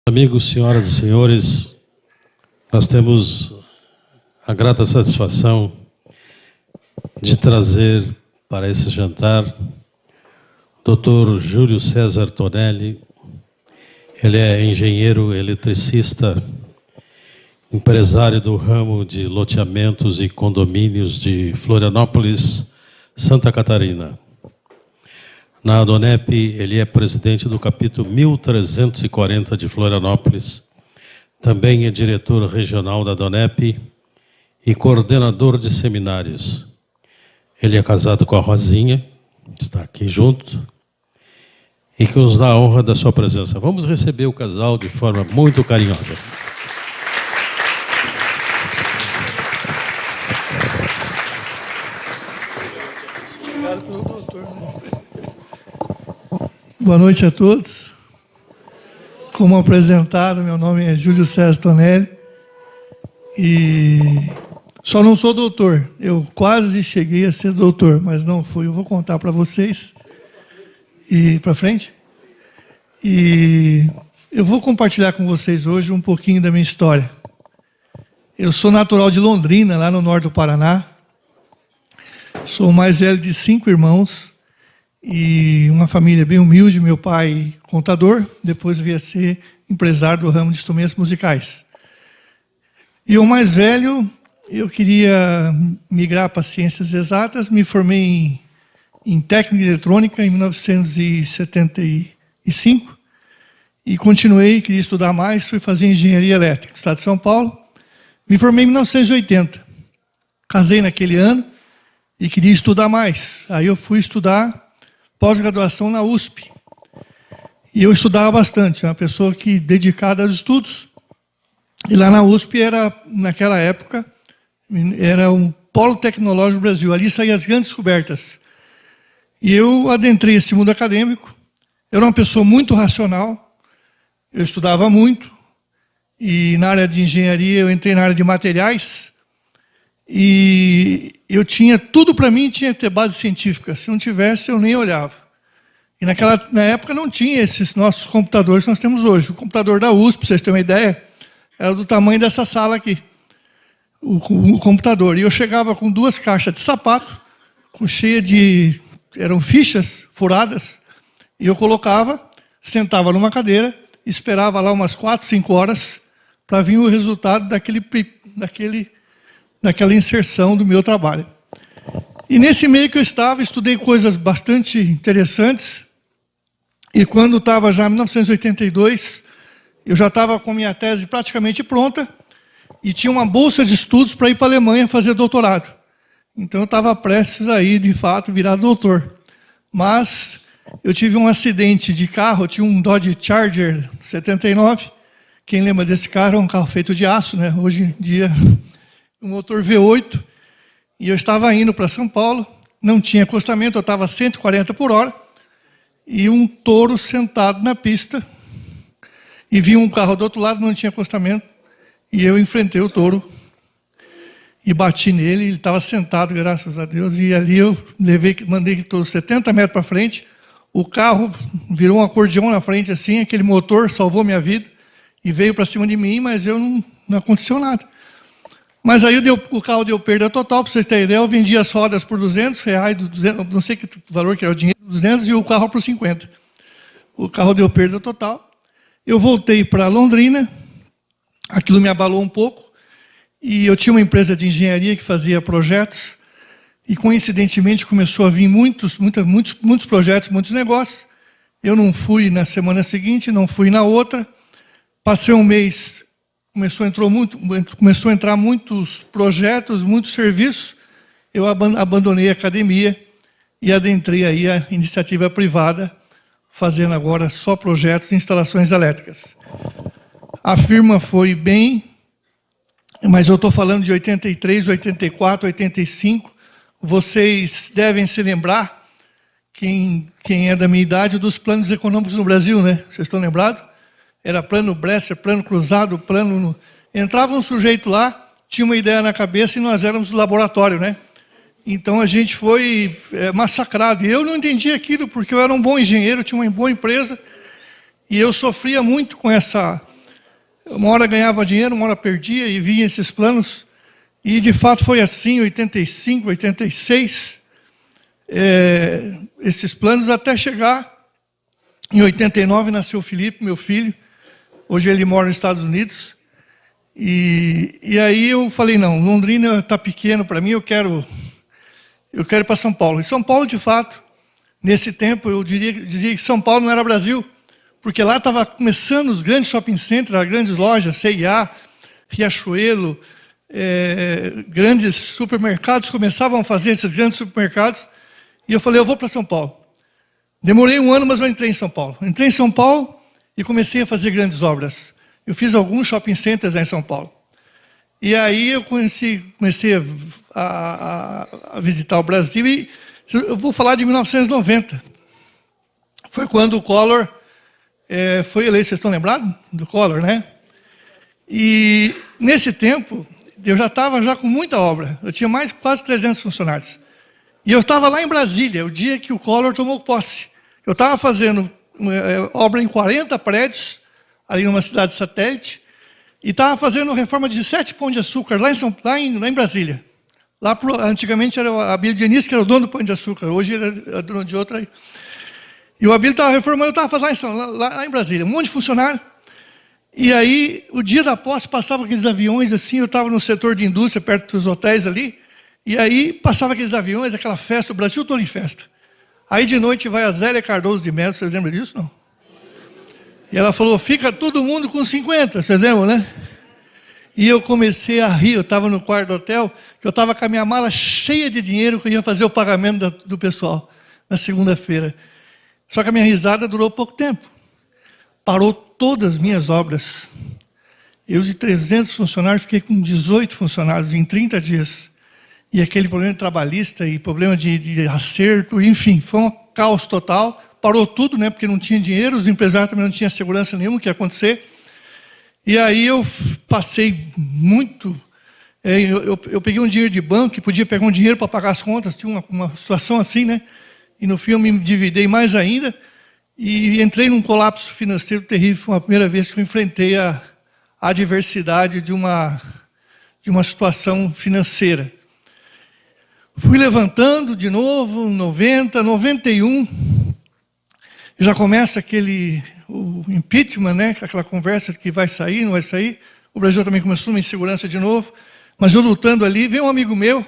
Amigos, senhoras e senhores, nós temos a grata satisfação de trazer para esse jantar o Dr. Júlio César Tonelli. Ele é engenheiro eletricista, empresário do ramo de loteamentos e condomínios de Florianópolis, Santa Catarina. Na Adonep, ele é presidente do capítulo 1340 de Florianópolis, também é diretor regional da Adonep e coordenador de seminários. Ele é casado com a Rosinha, está aqui junto, e que nos dá a honra da sua presença. Vamos receber o casal de forma muito carinhosa. Obrigado pelo doutor. Boa noite a todos. Como apresentado, meu nome é Júlio César Tonelli e só não sou doutor. Eu quase cheguei a ser doutor, mas não fui. Eu vou contar para vocês. E para frente. E eu vou compartilhar com vocês hoje um pouquinho da minha história. Eu sou natural de Londrina, lá no norte do Paraná. Sou o mais velho de 5 irmãos e uma família bem humilde. Meu pai, contador, depois veio a ser empresário do ramo de instrumentos musicais. E o mais velho, eu queria migrar para ciências exatas, me formei em técnica eletrônica em 1975 e continuei, queria estudar mais, fui fazer engenharia elétrica no estado de São Paulo. Me formei em 1980, casei naquele ano e queria estudar mais. Aí eu fui estudar pós-graduação na USP. E eu estudava bastante, uma pessoa que dedicada aos estudos. E lá na USP, naquela época, era um polo tecnológico do Brasil. Ali saíam as grandes descobertas. E eu adentrei esse mundo acadêmico. Eu era uma pessoa muito racional. Eu estudava muito. E na área de engenharia, eu entrei na área de materiais. E eu tinha tudo para mim, tinha que ter base científica. Se não tivesse, eu nem olhava. E na época não tinha esses nossos computadores que nós temos hoje. O computador da USP, para vocês terem uma ideia, era do tamanho dessa sala aqui. O computador. E eu chegava com 2 caixas de sapato, cheia de... eram fichas furadas, e eu colocava, sentava numa cadeira, esperava lá umas 4, 5 horas para vir o resultado daquela inserção do meu trabalho. E nesse meio que eu estava, estudei coisas bastante interessantes, e quando estava já em 1982, eu já estava com a minha tese praticamente pronta, e tinha uma bolsa de estudos para ir para a Alemanha fazer doutorado. Então eu estava prestes a ir, de fato, virar doutor. Mas eu tive um acidente de carro, eu tinha um Dodge Charger 79, quem lembra desse carro? É um carro feito de aço, né? Hoje em dia... um motor V8, e eu estava indo para São Paulo, não tinha acostamento, eu estava a 140 por hora, e um touro sentado na pista, e vi um carro do outro lado, não tinha acostamento, e eu enfrentei o touro, e bati nele, ele estava sentado, graças a Deus, e ali eu mandei todos 70 metros para frente, o carro virou um acordeão na frente, assim, aquele motor salvou minha vida, e veio para cima de mim, mas eu não aconteceu nada. Mas aí o carro deu perda total, para vocês terem ideia, eu vendi as rodas por R$200, 200, não sei que valor que era o dinheiro, 200, e o carro por 50. O carro deu perda total. Eu voltei para Londrina, aquilo me abalou um pouco, e eu tinha uma empresa de engenharia que fazia projetos, e coincidentemente começou a vir muitos projetos, muitos negócios. Eu não fui na semana seguinte, não fui na outra, passei um mês... Começou a entrar muitos projetos, muitos serviços, eu abandonei a academia e adentrei aí a iniciativa privada, fazendo agora só projetos de instalações elétricas. A firma foi bem, mas eu estou falando de 83, 84, 85, vocês devem se lembrar, quem é da minha idade, dos planos econômicos no Brasil, né? Vocês estão lembrados? Era plano Bresser, plano cruzado, plano... Entrava um sujeito lá, tinha uma ideia na cabeça e nós éramos do laboratório, né? Então a gente foi massacrado. E eu não entendi aquilo, porque eu era um bom engenheiro, tinha uma boa empresa, e eu sofria muito com essa Uma hora ganhava dinheiro, uma hora perdia, e vinha esses planos. E, de fato, foi assim, em 85, 86, esses planos, até chegar, em 89, nasceu o Felipe, meu filho. Hoje ele mora nos Estados Unidos. E aí eu falei, não, Londrina está pequeno para mim, eu quero ir para São Paulo. E São Paulo, de fato, nesse tempo, eu dizia que São Paulo não era Brasil, porque lá estava começando os grandes shopping centers, as grandes lojas, C&A, Riachuelo, grandes supermercados começavam a fazer esses grandes supermercados, e eu falei, eu vou para São Paulo. Demorei um ano, mas eu entrei em São Paulo. Entrei em São Paulo e comecei a fazer grandes obras. Eu fiz alguns shopping centers lá em São Paulo. E aí eu comecei a visitar o Brasil, e eu vou falar de 1990. Foi quando o Collor foi eleito. Vocês estão lembrados do Collor, né? E nesse tempo, eu já estava com muita obra. Eu tinha quase 300 funcionários. E eu estava lá em Brasília, o dia que o Collor tomou posse. Eu estava fazendo obra em 40 prédios, ali numa cidade satélite, e estava fazendo reforma de 7 pão de açúcar lá em Brasília. Antigamente era o Abílio Diniz, que era o dono do Pão de Açúcar, hoje ele é dono de outra aí. E o Abílio estava reformando, eu estava fazendo lá em Brasília, um monte de funcionário. E aí, o dia da posse, passava aqueles aviões assim, eu estava no setor de indústria, perto dos hotéis ali, e aí passava aqueles aviões, aquela festa, o Brasil todo em festa. Aí de noite vai a Zélia Cardoso de Mello, vocês lembram disso, não? E ela falou, fica todo mundo com 50, vocês lembram, né? E eu comecei a rir, eu estava no quarto do hotel, que eu estava com a minha mala cheia de dinheiro, que eu ia fazer o pagamento do pessoal, na segunda-feira. Só que a minha risada durou pouco tempo. Parou todas as minhas obras. Eu, de 300 funcionários, fiquei com 18 funcionários em 30 dias. E aquele problema trabalhista e problema de acerto, enfim, foi um caos total. Parou tudo, né, porque não tinha dinheiro, os empresários também não tinham segurança nenhuma que ia acontecer. E aí eu passei muito... Eu peguei um dinheiro de banco, e podia pegar um dinheiro para pagar as contas, tinha uma situação assim, né? E no fim eu me endividei mais ainda, e entrei num colapso financeiro terrível. Foi a primeira vez que eu enfrentei a adversidade de uma situação financeira. Fui levantando de novo, 90, 91, já começa o impeachment, né? Aquela conversa que vai sair, não vai sair. O Brasil também começou uma insegurança de novo, mas eu lutando ali, veio um amigo meu,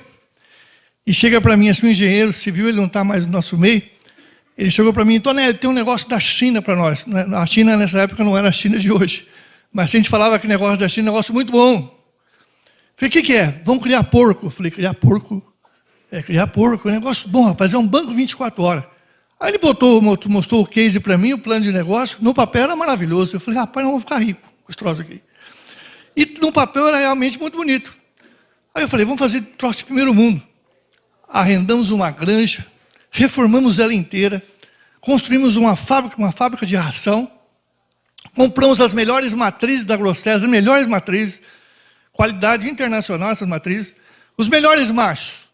e chega para mim, assim, um engenheiro civil, ele não está mais no nosso meio, ele chegou para mim, Tonelli, tem um negócio da China para nós. A China, nessa época, não era a China de hoje, mas a gente falava que o negócio da China é um negócio muito bom. Falei, o que é? Vamos criar porco. Eu falei, criar porco? Criar porco, é um negócio bom, rapaz, é um banco 24 horas. Aí ele mostrou o case para mim, o plano de negócio, no papel era maravilhoso. Eu falei, rapaz, nós vamos ficar ricos com esse troço aqui. E no papel era realmente muito bonito. Aí eu falei, vamos fazer troço de primeiro mundo. Arrendamos uma granja, reformamos ela inteira, construímos uma fábrica de ração, compramos as melhores matrizes da Grosses, as melhores matrizes, qualidade internacional essas matrizes, os melhores machos.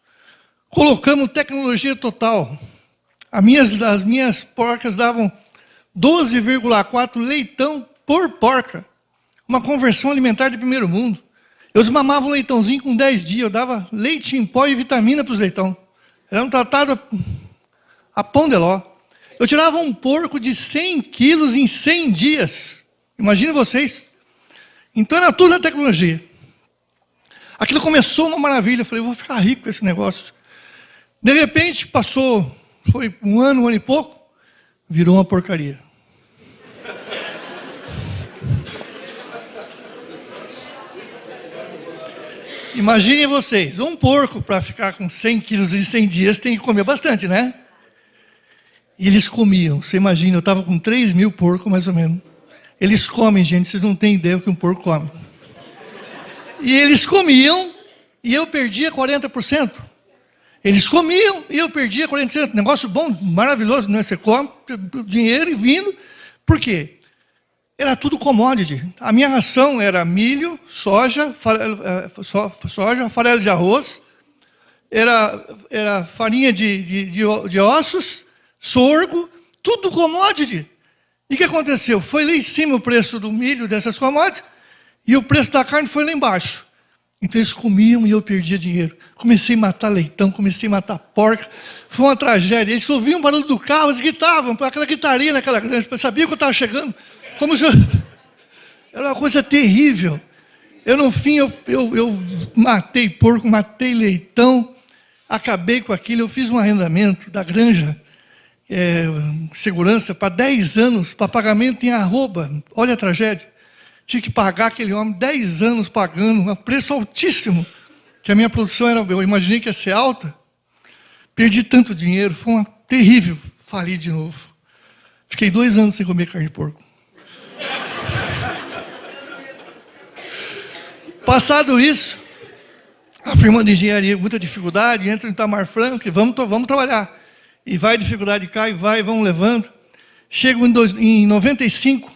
Colocamos tecnologia total. As minhas porcas davam 12,4 leitão por porca. Uma conversão alimentar de primeiro mundo. Eu desmamava um leitãozinho com 10 dias, eu dava leite em pó e vitamina para os leitão. Era um tratado a pão de ló. Eu tirava um porco de 100 quilos em 100 dias. Imaginem vocês. Então era tudo na tecnologia. Aquilo começou uma maravilha. Eu falei, eu vou ficar rico com esse negócio. De repente, foi um ano e pouco, virou uma porcaria. Imaginem vocês, um porco para ficar com 100 quilos em 100 dias tem que comer bastante, né? E eles comiam, você imagina, eu estava com 3.000 porcos mais ou menos. Eles comem, gente, vocês não têm ideia do que um porco come. E eles comiam e eu perdia 40%. Eles comiam e eu perdia 40%. Negócio bom, maravilhoso, né? Você come, dinheiro e vindo. Por quê? Era tudo commodity. A minha ração era milho, soja, farelo de arroz, era farinha de ossos, sorgo, tudo commodity. E o que aconteceu? Foi lá em cima o preço do milho, dessas commodities, E o preço da carne foi lá embaixo. Então eles comiam e eu perdia dinheiro. Comecei a matar leitão, comecei a matar porca. Foi uma tragédia. Eles ouviam o barulho do carro, eles gritavam, aquela gritaria naquela granja. Eu sabia que eu estava chegando. Como se eu... Era uma coisa terrível. No fim, eu matei porco, matei leitão, acabei com aquilo. Eu fiz um arrendamento da granja, segurança, para 10 anos, para pagamento em arroba. Olha a tragédia. Tinha que pagar aquele homem 10 anos pagando, um preço altíssimo, que a minha produção era, eu imaginei que ia ser alta. Perdi tanto dinheiro, foi uma terrível, fali de novo. Fiquei 2 anos sem comer carne de porco. Passado isso, a firma de engenharia, muita dificuldade, entra em Itamar Franco e vamos trabalhar. E vai dificuldade, cai, vamos levando. Chego em 95,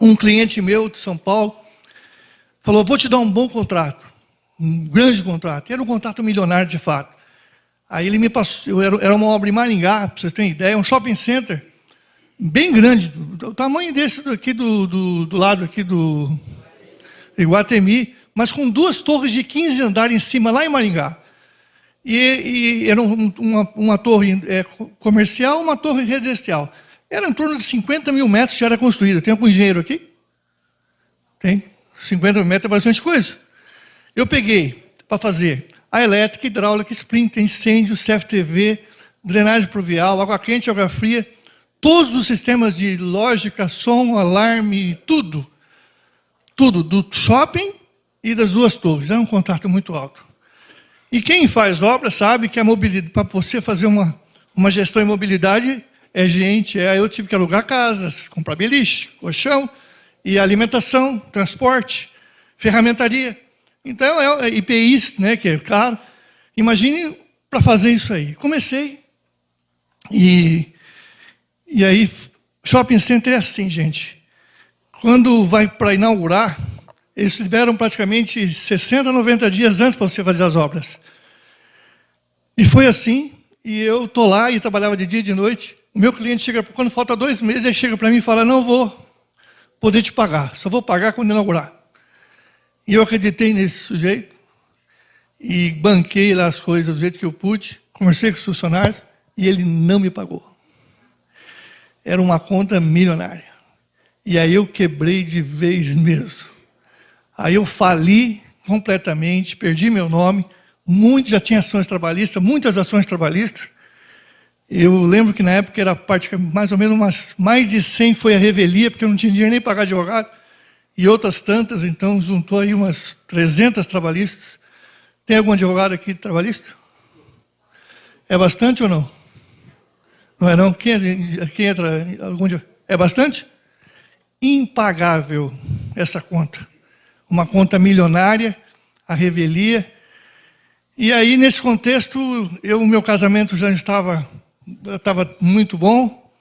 um cliente meu de São Paulo falou, vou te dar um bom contrato, um grande contrato. Era um contrato milionário de fato. Aí ele me passou, era uma obra em Maringá, para vocês terem ideia, um shopping center bem grande, do tamanho desse aqui do lado aqui do Iguatemi, mas com 2 torres de 15 andares em cima, lá em Maringá. E era uma torre comercial, uma torre residencial. Era em torno de 50 mil metros que era construída. Tem algum engenheiro aqui? Tem. 50 mil metros é bastante coisa. Eu peguei para fazer a elétrica, hidráulica, sprinter, incêndio, CFTV, drenagem pluvial, água quente, água fria, todos os sistemas de lógica, som, alarme, tudo. Tudo, do shopping e das 2 torres. Era um contrato muito alto. E quem faz obra sabe que a mobilidade, para você fazer uma gestão em mobilidade, eu tive que alugar casas, comprar beliche, colchão, e alimentação, transporte, ferramentaria. Então, IPIs, né, que é caro. Imagine para fazer isso aí. Comecei, e aí, shopping center é assim, gente. Quando vai para inaugurar, eles liberam praticamente 60, 90 dias antes para você fazer as obras. E foi assim, e eu estou lá e trabalhava de dia e de noite. O meu cliente chega, quando falta 2 meses, ele chega para mim e fala, não vou poder te pagar, só vou pagar quando inaugurar. E eu acreditei nesse sujeito, e banquei lá as coisas do jeito que eu pude, conversei com os funcionários, e ele não me pagou. Era uma conta milionária. E aí eu quebrei de vez mesmo. Aí eu fali completamente, perdi meu nome, já tinha ações trabalhistas, muitas ações trabalhistas. Eu lembro que na época era mais ou menos mais de 100 foi a revelia, porque eu não tinha dinheiro nem para pagar advogado, e outras tantas, então juntou aí umas 300 trabalhistas. Tem algum advogado aqui trabalhista? É bastante ou não? Não é não? Quem entra? É bastante? Impagável essa conta. Uma conta milionária, a revelia. E aí, nesse contexto, o meu casamento já estava muito bom.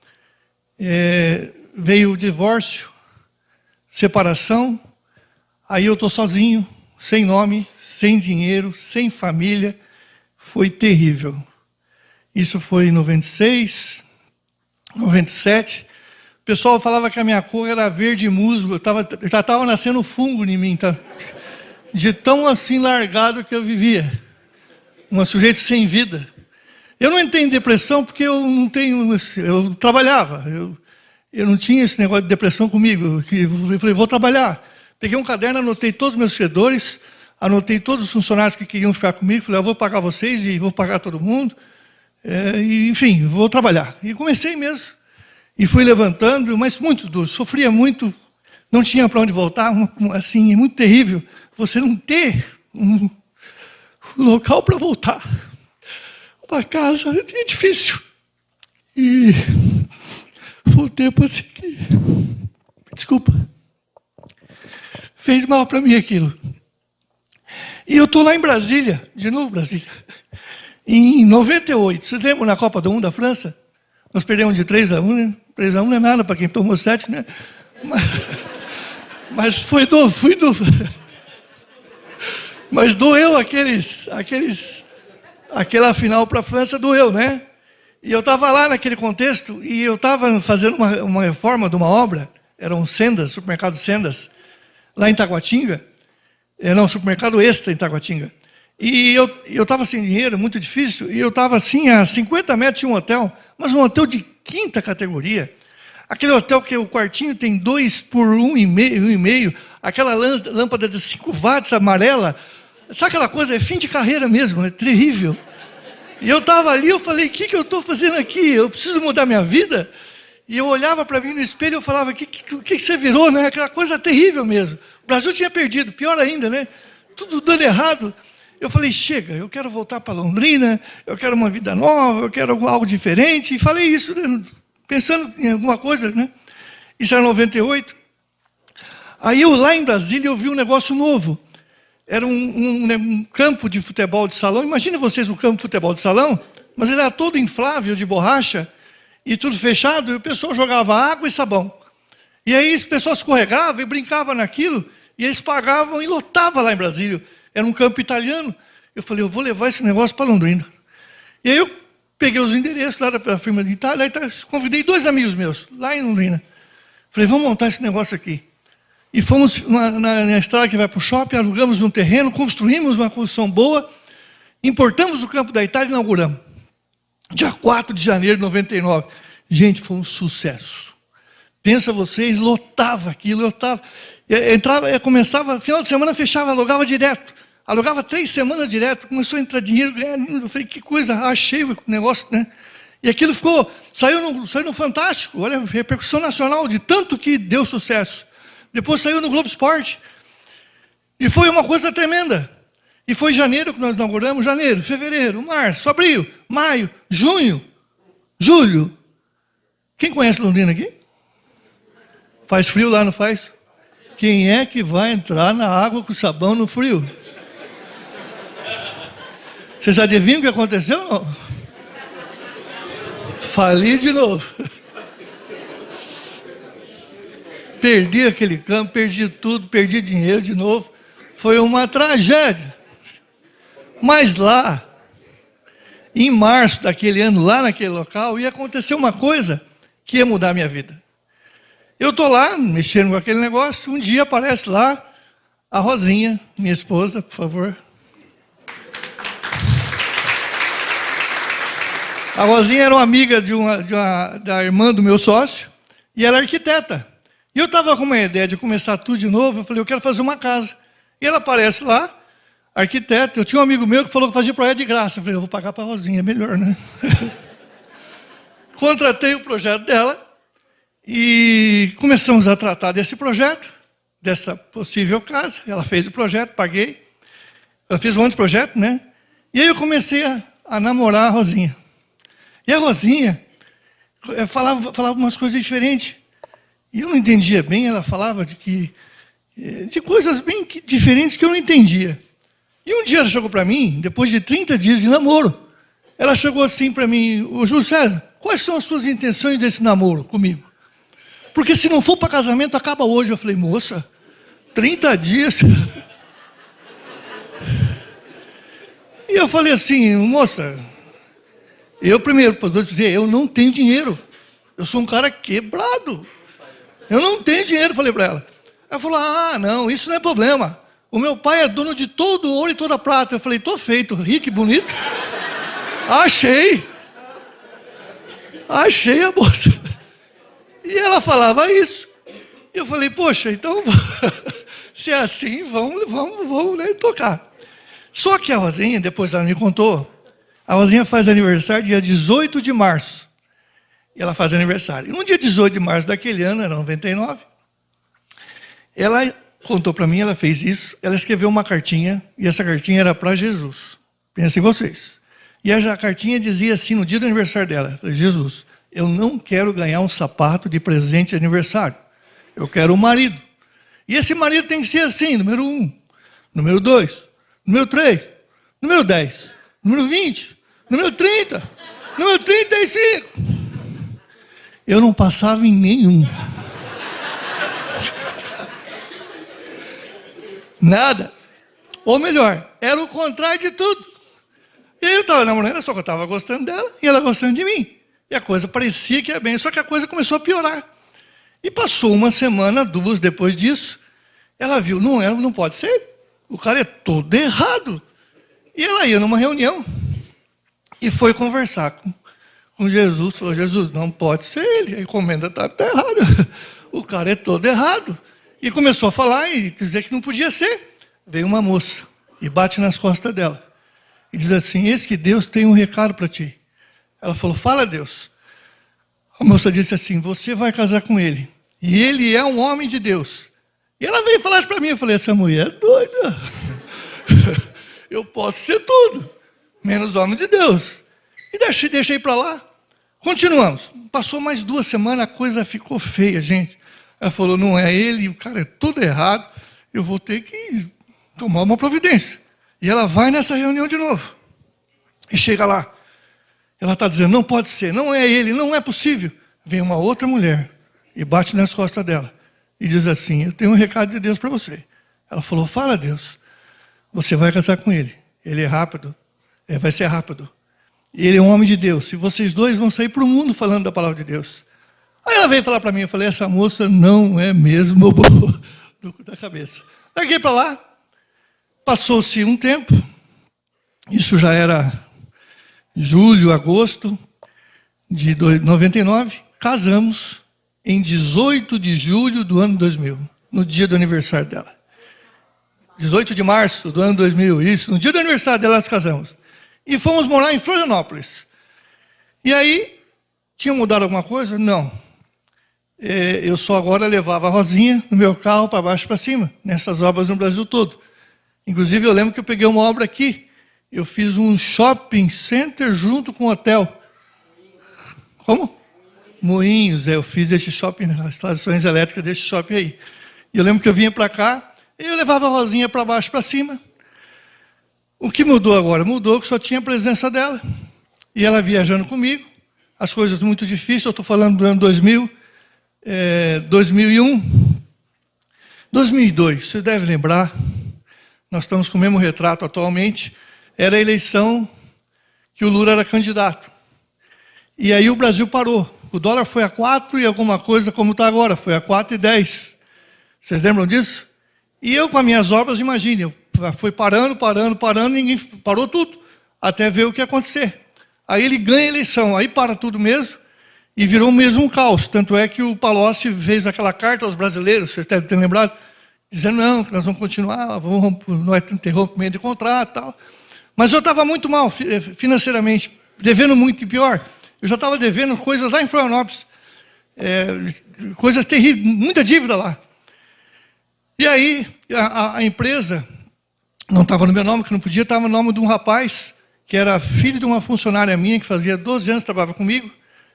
Veio o divórcio, separação. Aí eu estou sozinho, sem nome, sem dinheiro, sem família. Foi terrível. Isso foi em 96, 97. O pessoal falava que a minha cor era verde musgo, já estava nascendo fungo em mim, tá? De tão assim largado que eu vivia. Um sujeito sem vida. Eu não entrei em depressão porque eu trabalhava, eu não tinha esse negócio de depressão comigo. Eu falei, vou trabalhar. Peguei um caderno, anotei todos os meus credores, anotei todos os funcionários que queriam ficar comigo, falei, eu vou pagar vocês e vou pagar todo mundo. Enfim, vou trabalhar. E comecei mesmo. E fui levantando, mas muito duro, sofria muito, não tinha para onde voltar, assim, é muito terrível você não ter um local para voltar. Uma casa é difícil. E foi um tempo assim que, desculpa, fez mal para mim aquilo. E eu estou lá em Brasília, de novo Brasília, em 98. Vocês lembram na Copa do Mundo da França? Nós perdemos de 3-1, né? 3-1 não é nada para quem tomou 7, né? Mas mas doeu aquela final para a França, doeu, né? E eu estava lá naquele contexto, e eu estava fazendo uma reforma de uma obra, eram Sendas, supermercado Sendas, lá em Taguatinga, não, supermercado Extra em Taguatinga. E eu estava sem dinheiro, muito difícil, e eu estava assim, a 50 metros de um hotel, mas um hotel de 5ª categoria. Aquele hotel que o quartinho tem 2 por 1,5, aquela lâmpada de 5 watts amarela. Sabe aquela coisa? É fim de carreira mesmo, é terrível. E eu estava ali, eu falei, o que eu estou fazendo aqui? Eu preciso mudar minha vida? E eu olhava para mim no espelho e eu falava, o que você virou, né? Aquela coisa terrível mesmo. O Brasil tinha perdido, pior ainda, né? Tudo dando errado. Eu falei, chega, eu quero voltar para Londrina, eu quero uma vida nova, eu quero algo diferente. E falei isso, né? Pensando em alguma coisa, né? Isso era em 98. Aí eu lá em Brasília eu vi um negócio novo. Era um campo de futebol de salão. Imagine vocês um campo de futebol de salão, mas ele era todo inflável, de borracha, e tudo fechado, e o pessoal jogava água e sabão. E aí as pessoas escorregavam e brincavam naquilo, e eles pagavam e lotavam lá em Brasília. Era um campo italiano. Eu falei, eu vou levar esse negócio para Londrina. E aí eu peguei os endereços lá da firma de Itália, convidei 2 amigos meus, lá em Londrina. Falei, vamos montar esse negócio aqui. E fomos na estrada que vai para o shopping, alugamos um terreno, construímos uma construção boa, importamos o campo da Itália e inauguramos. Dia 4 de janeiro de 99. Gente, foi um sucesso. Pensa vocês, lotava aquilo, lotava. Entrava, começava, final de semana fechava, alugava direto. Alugava 3 semanas direto, começou a entrar dinheiro, ganhar. Eu falei, que coisa, achei o negócio, né? E aquilo saiu no Fantástico, olha, repercussão nacional, de tanto que deu sucesso. Depois saiu no Globo Esporte. E foi uma coisa tremenda. E foi em janeiro que nós inauguramos, janeiro, fevereiro, março, abril, maio, junho, julho. Quem conhece Londrina aqui? Faz frio lá, não faz? Quem é que vai entrar na água com sabão no frio? Vocês adivinham o que aconteceu? Não? Fali de novo. Perdi aquele campo, perdi tudo, perdi dinheiro de novo. Foi uma tragédia. Mas lá, em março daquele ano, lá naquele local, ia acontecer uma coisa que ia mudar a minha vida. Eu estou lá, mexendo com aquele negócio, um dia aparece lá a Rosinha, minha esposa, por favor. A Rosinha era uma amiga da irmã do meu sócio, e ela é arquiteta. E eu estava com uma ideia de começar tudo de novo, eu falei, eu quero fazer uma casa. E ela aparece lá, arquiteta. Eu tinha um amigo meu que falou que fazia projeto de graça. Eu falei, eu vou pagar para a Rosinha, é melhor, né? Contratei o projeto dela e começamos a tratar desse projeto, dessa possível casa. Ela fez o projeto, paguei. Eu fiz um outro projeto, né? E aí eu comecei a namorar a Rosinha. E a Rosinha falava umas coisas diferentes. E eu não entendia bem, ela falava de coisas bem diferentes que eu não entendia. E um dia ela chegou para mim, depois de 30 dias de namoro, ela chegou assim para mim, ô Júlio César, quais são as suas intenções desse namoro comigo? Porque se não for para casamento, acaba hoje. Eu falei, moça, 30 dias. E eu falei assim, moça, eu primeiro, posso dizer, eu não tenho dinheiro. Eu sou um cara quebrado. Eu não tenho dinheiro, falei para ela. Ela falou, não, isso não é problema. O meu pai é dono de todo o ouro e toda a prata. Eu falei, tô feito, rico e bonito. Achei a moça. E ela falava isso. E eu falei, poxa, então, se é assim, vamos né, tocar. Só que a Rosinha, depois ela me contou, a Rosinha faz aniversário dia 18 de março. E ela faz aniversário. E no dia 18 de março daquele ano, era 99, ela contou para mim, ela fez isso, ela escreveu uma cartinha, e essa cartinha era para Jesus. Pensem vocês. E a cartinha dizia assim, no dia do aniversário dela, Jesus, eu não quero ganhar um sapato de presente de aniversário. Eu quero um marido. E esse marido tem que ser assim, número 1, número 2, número 3, número 10, número 20, número 30, número 35. Eu não passava em nenhum. Nada. Ou melhor, era o contrário de tudo. E eu estava namorando, só que eu estava gostando dela e ela gostando de mim. E a coisa parecia que ia bem, só que a coisa começou a piorar. E passou uma semana, 2 depois disso, Ela viu, não pode ser ele. O cara é todo errado. E ela ia numa reunião e foi conversar com Jesus. Falou, Jesus, não pode ser ele. A encomenda está errada. O cara é todo errado. E começou a falar e dizer que não podia ser. Veio uma moça e bate nas costas dela. E diz assim, eis que Deus tem um recado para ti. Ela falou, fala Deus. A moça disse assim, você vai casar com ele. E ele é um homem de Deus. E ela veio falar isso para mim. Eu falei, essa mulher é doida. Eu posso ser tudo, menos homem de Deus. E deixei para lá. Continuamos. Passou mais 2 semanas, a coisa ficou feia, gente. Ela falou, não é ele, o cara é tudo errado. Eu vou ter que tomar uma providência. E ela vai nessa reunião de novo. E chega lá. Ela está dizendo, não pode ser, não é ele, não é possível. Vem uma outra mulher e bate nas costas dela. E diz assim, eu tenho um recado de Deus para você. Ela falou, fala Deus. Você vai casar com ele. Ele é rápido. Vai ser rápido. Ele é um homem de Deus. E vocês dois vão sair para o mundo falando da palavra de Deus. Aí ela veio falar para mim, eu falei, essa moça não é mesmo boa da cabeça. Larguei para lá. Passou-se um tempo. Isso já era julho, agosto de 99. Casamos em 18 de julho do ano 2000. No dia do aniversário dela. 18 de março do ano 2000, isso, no dia do aniversário dela nós casamos. E fomos morar em Florianópolis. E aí, tinha mudado alguma coisa? Não. Eu só agora levava a Rosinha no meu carro para baixo e para cima, nessas obras no Brasil todo. Inclusive, eu lembro que eu peguei uma obra aqui. Eu fiz um shopping center junto com um hotel. Como? Moinhos, eu fiz esse shopping, as instalações elétricas desse shopping aí. E eu lembro que eu vinha para cá, e eu levava a Rosinha para baixo e para cima. O que mudou agora? Mudou que só tinha a presença dela. E ela viajando comigo. As coisas muito difíceis, eu estou falando do ano 2000, 2001. 2002, você deve lembrar, nós estamos com o mesmo retrato atualmente, era a eleição que o Lula era candidato. E aí o Brasil parou. O dólar foi a 4 e alguma coisa como está agora, foi a 4,10. Vocês lembram disso? E eu, com as minhas obras, imagine, eu fui parando, ninguém parou tudo, até ver o que ia acontecer. Aí ele ganha a eleição, aí para tudo mesmo, e virou mesmo um caos. Tanto é que o Palocci fez aquela carta aos brasileiros, vocês devem ter lembrado, dizendo, não, que nós vamos continuar, não é interrompimento de contrato e tal. Mas eu estava muito mal financeiramente, devendo muito e pior. Eu já estava devendo coisas lá em Florianópolis, coisas terríveis, muita dívida lá. E aí, a empresa, não estava no meu nome, que não podia, estava no nome de um rapaz, que era filho de uma funcionária minha, que fazia 12 anos que trabalhava comigo.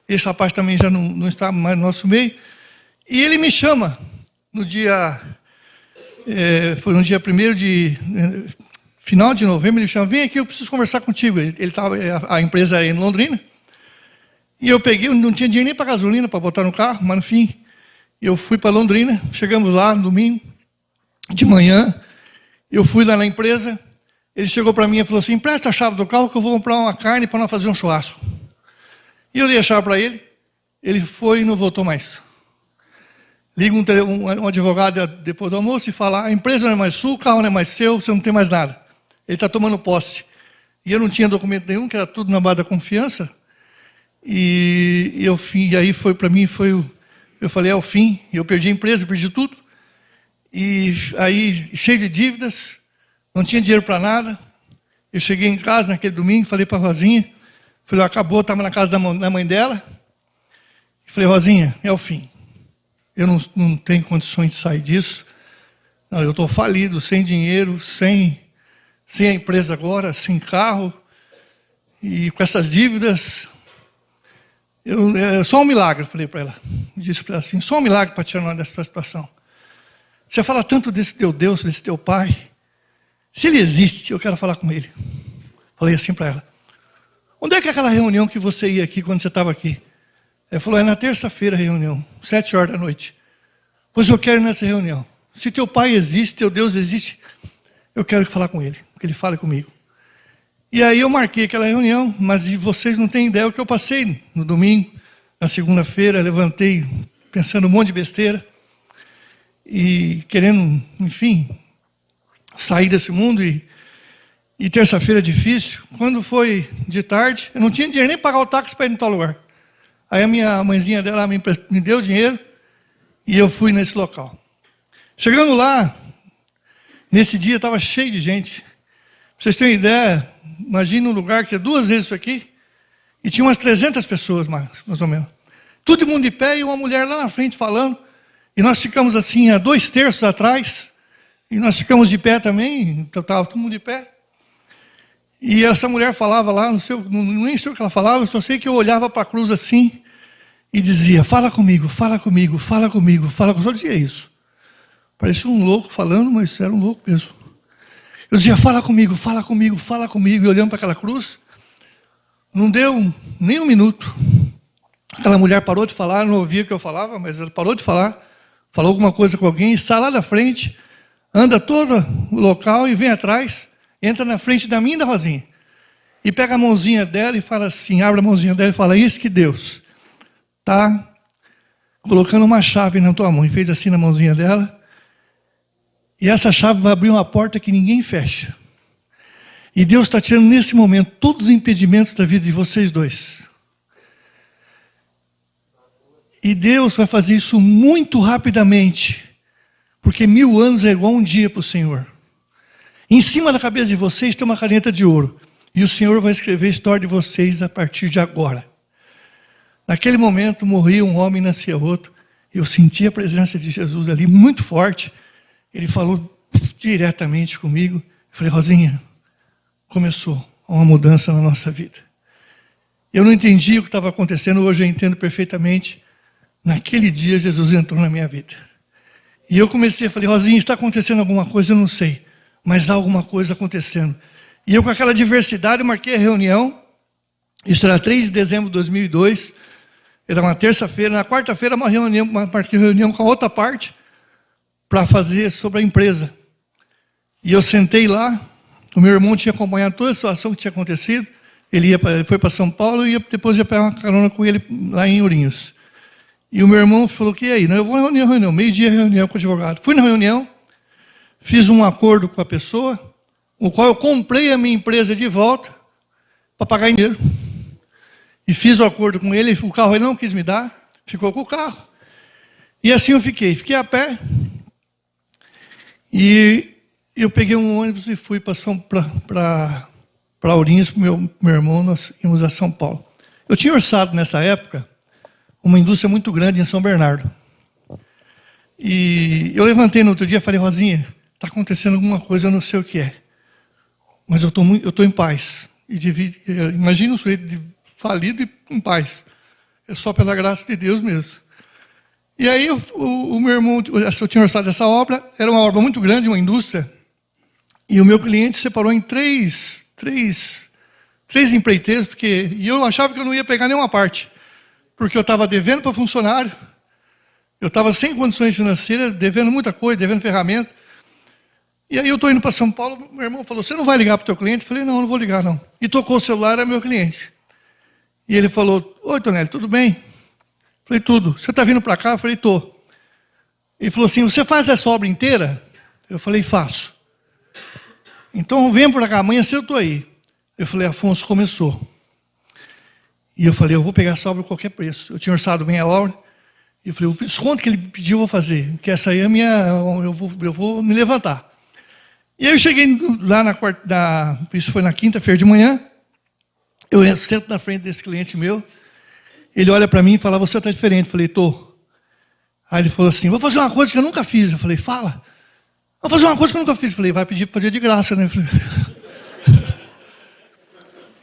Esse rapaz também já não estava mais no nosso meio. E ele me chama, no dia, foi no dia 1º de, final de novembro, ele me chama, vem aqui, eu preciso conversar contigo. A empresa era em Londrina. E eu peguei, não tinha dinheiro nem para gasolina, para botar no carro, mas no fim, eu fui para Londrina, chegamos lá no domingo, de manhã, eu fui lá na empresa, ele chegou para mim e falou assim, empresta a chave do carro que eu vou comprar uma carne para nós fazer um churrasco. E eu dei a chave para ele foi e não voltou mais. Liga um advogado depois do almoço e fala, a empresa não é mais sua, o carro não é mais seu, você não tem mais nada. Ele está tomando posse. E eu não tinha documento nenhum, que era tudo na base da confiança. E aí foi para mim, eu falei, é o fim, eu perdi a empresa, perdi tudo. E aí, cheio de dívidas, não tinha dinheiro para nada. Eu cheguei em casa naquele domingo, falei para a Rosinha, falei, acabou, estava na casa da mãe dela. Falei, Rosinha, é o fim. Eu não tenho condições de sair disso. Não, eu estou falido, sem dinheiro, sem a empresa agora, sem carro, e com essas dívidas. Só um milagre, falei para ela. Disse para ela assim, só um milagre para tirar nós dessa situação. Você fala tanto desse teu Deus, desse teu Pai. Se Ele existe, eu quero falar com Ele. Falei assim para ela. Onde é que é aquela reunião que você ia aqui quando você estava aqui? Ela falou, é na terça-feira a reunião, 7 horas da noite. Pois eu quero ir nessa reunião. Se teu Pai existe, teu Deus existe, eu quero falar com Ele, que Ele fale comigo. E aí eu marquei aquela reunião, mas vocês não têm ideia do que eu passei no domingo, na segunda-feira, levantei pensando um monte de besteira. e querendo, enfim, sair desse mundo, e terça-feira difícil. Quando foi de tarde, eu não tinha dinheiro nem para pagar o táxi para ir em tal lugar. Aí a minha mãezinha dela me deu dinheiro e eu fui nesse local. Chegando lá, nesse dia estava cheio de gente. Pra vocês terem ideia, imagina um lugar que é 2 vezes isso aqui, e tinha umas 300 pessoas, mais ou menos. Todo mundo de pé e uma mulher lá na frente falando. E nós ficamos assim, a 2/3 atrás, e nós ficamos de pé também, então estava todo mundo de pé. E essa mulher falava lá, nem sei o que ela falava, eu só sei que eu olhava para a cruz assim, e dizia, fala comigo, fala comigo, fala comigo, fala comigo. Eu só dizia isso. Parecia um louco falando, mas era um louco mesmo. Eu dizia, fala comigo, fala comigo, fala comigo, e olhando para aquela cruz. Não deu nem um minuto. Aquela mulher parou de falar, não ouvia o que eu falava, mas ela parou de falar, falou alguma coisa com alguém, sai lá da frente, anda todo o local e vem atrás, entra na frente da minha e da Rosinha. E pega a mãozinha dela e fala assim, abre a mãozinha dela e fala, isso que Deus está colocando uma chave na tua mão. E fez assim na mãozinha dela. E essa chave vai abrir uma porta que ninguém fecha. E Deus está tirando nesse momento todos os impedimentos da vida de vocês dois. E Deus vai fazer isso muito rapidamente. Porque 1000 anos é igual um dia para o Senhor. Em cima da cabeça de vocês tem uma caneta de ouro. E o Senhor vai escrever a história de vocês a partir de agora. Naquele momento morria um homem e nascia outro. Eu senti a presença de Jesus ali muito forte. Ele falou diretamente comigo. Eu falei, Rosinha, começou uma mudança na nossa vida. Eu não entendi o que estava acontecendo, hoje eu entendo perfeitamente. Naquele dia Jesus entrou na minha vida. E eu comecei, falei, Rosinha, está acontecendo alguma coisa? Eu não sei, mas há alguma coisa acontecendo. E eu com aquela diversidade marquei a reunião. Isso era 3 de dezembro de 2002. Era uma terça-feira. Na quarta-feira marquei reunião com a outra parte para fazer sobre a empresa. E eu sentei lá. O meu irmão tinha acompanhado toda a situação que tinha acontecido. Ele foi para São Paulo e depois ia pegar uma carona com ele lá em Ourinhos. E o meu irmão falou que aí, eu vou na reunião, meio-dia reunião com o advogado. Fui na reunião, fiz um acordo com a pessoa, o qual eu comprei a minha empresa de volta para pagar em dinheiro. E fiz o acordo com ele, o carro ele não quis me dar, ficou com o carro. E assim eu fiquei a pé. E eu peguei um ônibus e fui para Ourinhos, com meu irmão, nós íamos a São Paulo. Eu tinha orçado nessa época uma indústria muito grande em São Bernardo. E eu levantei no outro dia e falei, Rosinha, está acontecendo alguma coisa, eu não sei o que é. Mas eu estou em paz. Imagina um sujeito falido e em paz. É só pela graça de Deus mesmo. E aí o meu irmão, eu tinha orçado essa obra, era uma obra muito grande, uma indústria, e o meu cliente separou em três empreiteiros, e eu achava que eu não ia pegar nenhuma parte, porque eu estava devendo para funcionário, eu estava sem condições financeiras, devendo muita coisa, devendo ferramenta. E aí eu estou indo para São Paulo, meu irmão falou, você não vai ligar para o teu cliente? Eu falei, não vou ligar não. E tocou o celular, era meu cliente. E ele falou, oi Tonelli, tudo bem? Eu falei, tudo. Você está vindo para cá? Eu falei, estou. Ele falou assim, você faz essa obra inteira? Eu falei, faço. Então vem para cá, amanhã cedo eu estou aí. Eu falei, Afonso, começou. E eu falei, eu vou pegar essa obra a qualquer preço. Eu tinha orçado bem a obra. E eu falei, o desconto que ele pediu eu vou fazer. Que essa aí é a minha, eu vou me levantar. E aí eu cheguei lá isso foi na quinta-feira de manhã. Eu sento na frente desse cliente meu. Ele olha para mim e fala, você está diferente. Eu falei, estou. Aí ele falou assim, vou fazer uma coisa que eu nunca fiz. Eu falei, fala. Vou fazer uma coisa que eu nunca fiz. Eu falei, vai pedir para fazer de graça, né? Eu falei,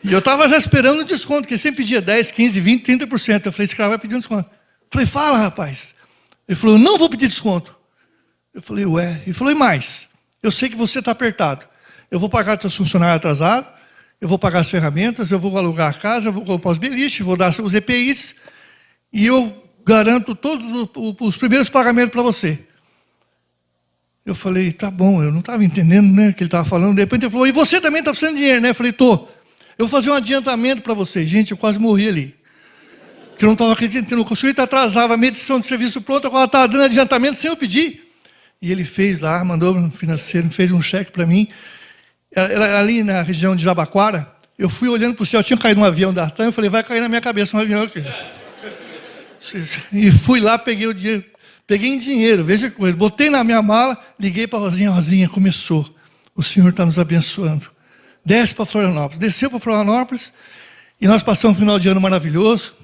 e eu estava já esperando o desconto, porque ele sempre pedia 10, 15, 20, 30%. Eu falei, esse cara vai pedir um desconto. Eu falei, fala, rapaz. Ele falou, eu não vou pedir desconto. Eu falei, ué. Ele falou, e mais? Eu sei que você está apertado. Eu vou pagar teus funcionários atrasados, eu vou pagar as ferramentas, eu vou alugar a casa, eu vou comprar os beliches, vou dar os EPIs, e eu garanto todos os primeiros pagamentos para você. Eu falei, tá bom, eu não estava entendendo, né, o que ele estava falando. De repente ele falou, e você também está precisando de dinheiro, né? Eu falei, estou. Eu vou fazer um adiantamento para você. Gente, eu quase morri ali. Porque eu não estava acreditando. O sujeito atrasava a medição de serviço pronto, agora estava dando adiantamento sem eu pedir. e ele fez lá, mandou no financeiro, fez um cheque para mim. Era ali na região de Jabaquara. Eu fui olhando para o céu, tinha caído um avião da TAM, eu falei, vai cair na minha cabeça um avião aqui. E fui lá, peguei o dinheiro, peguei em dinheiro, veja que coisa, botei na minha mala, liguei para a Rosinha, Rosinha, começou, o Senhor está nos abençoando. Desce para Florianópolis, desceu para Florianópolis, e nós passamos um final de ano maravilhoso.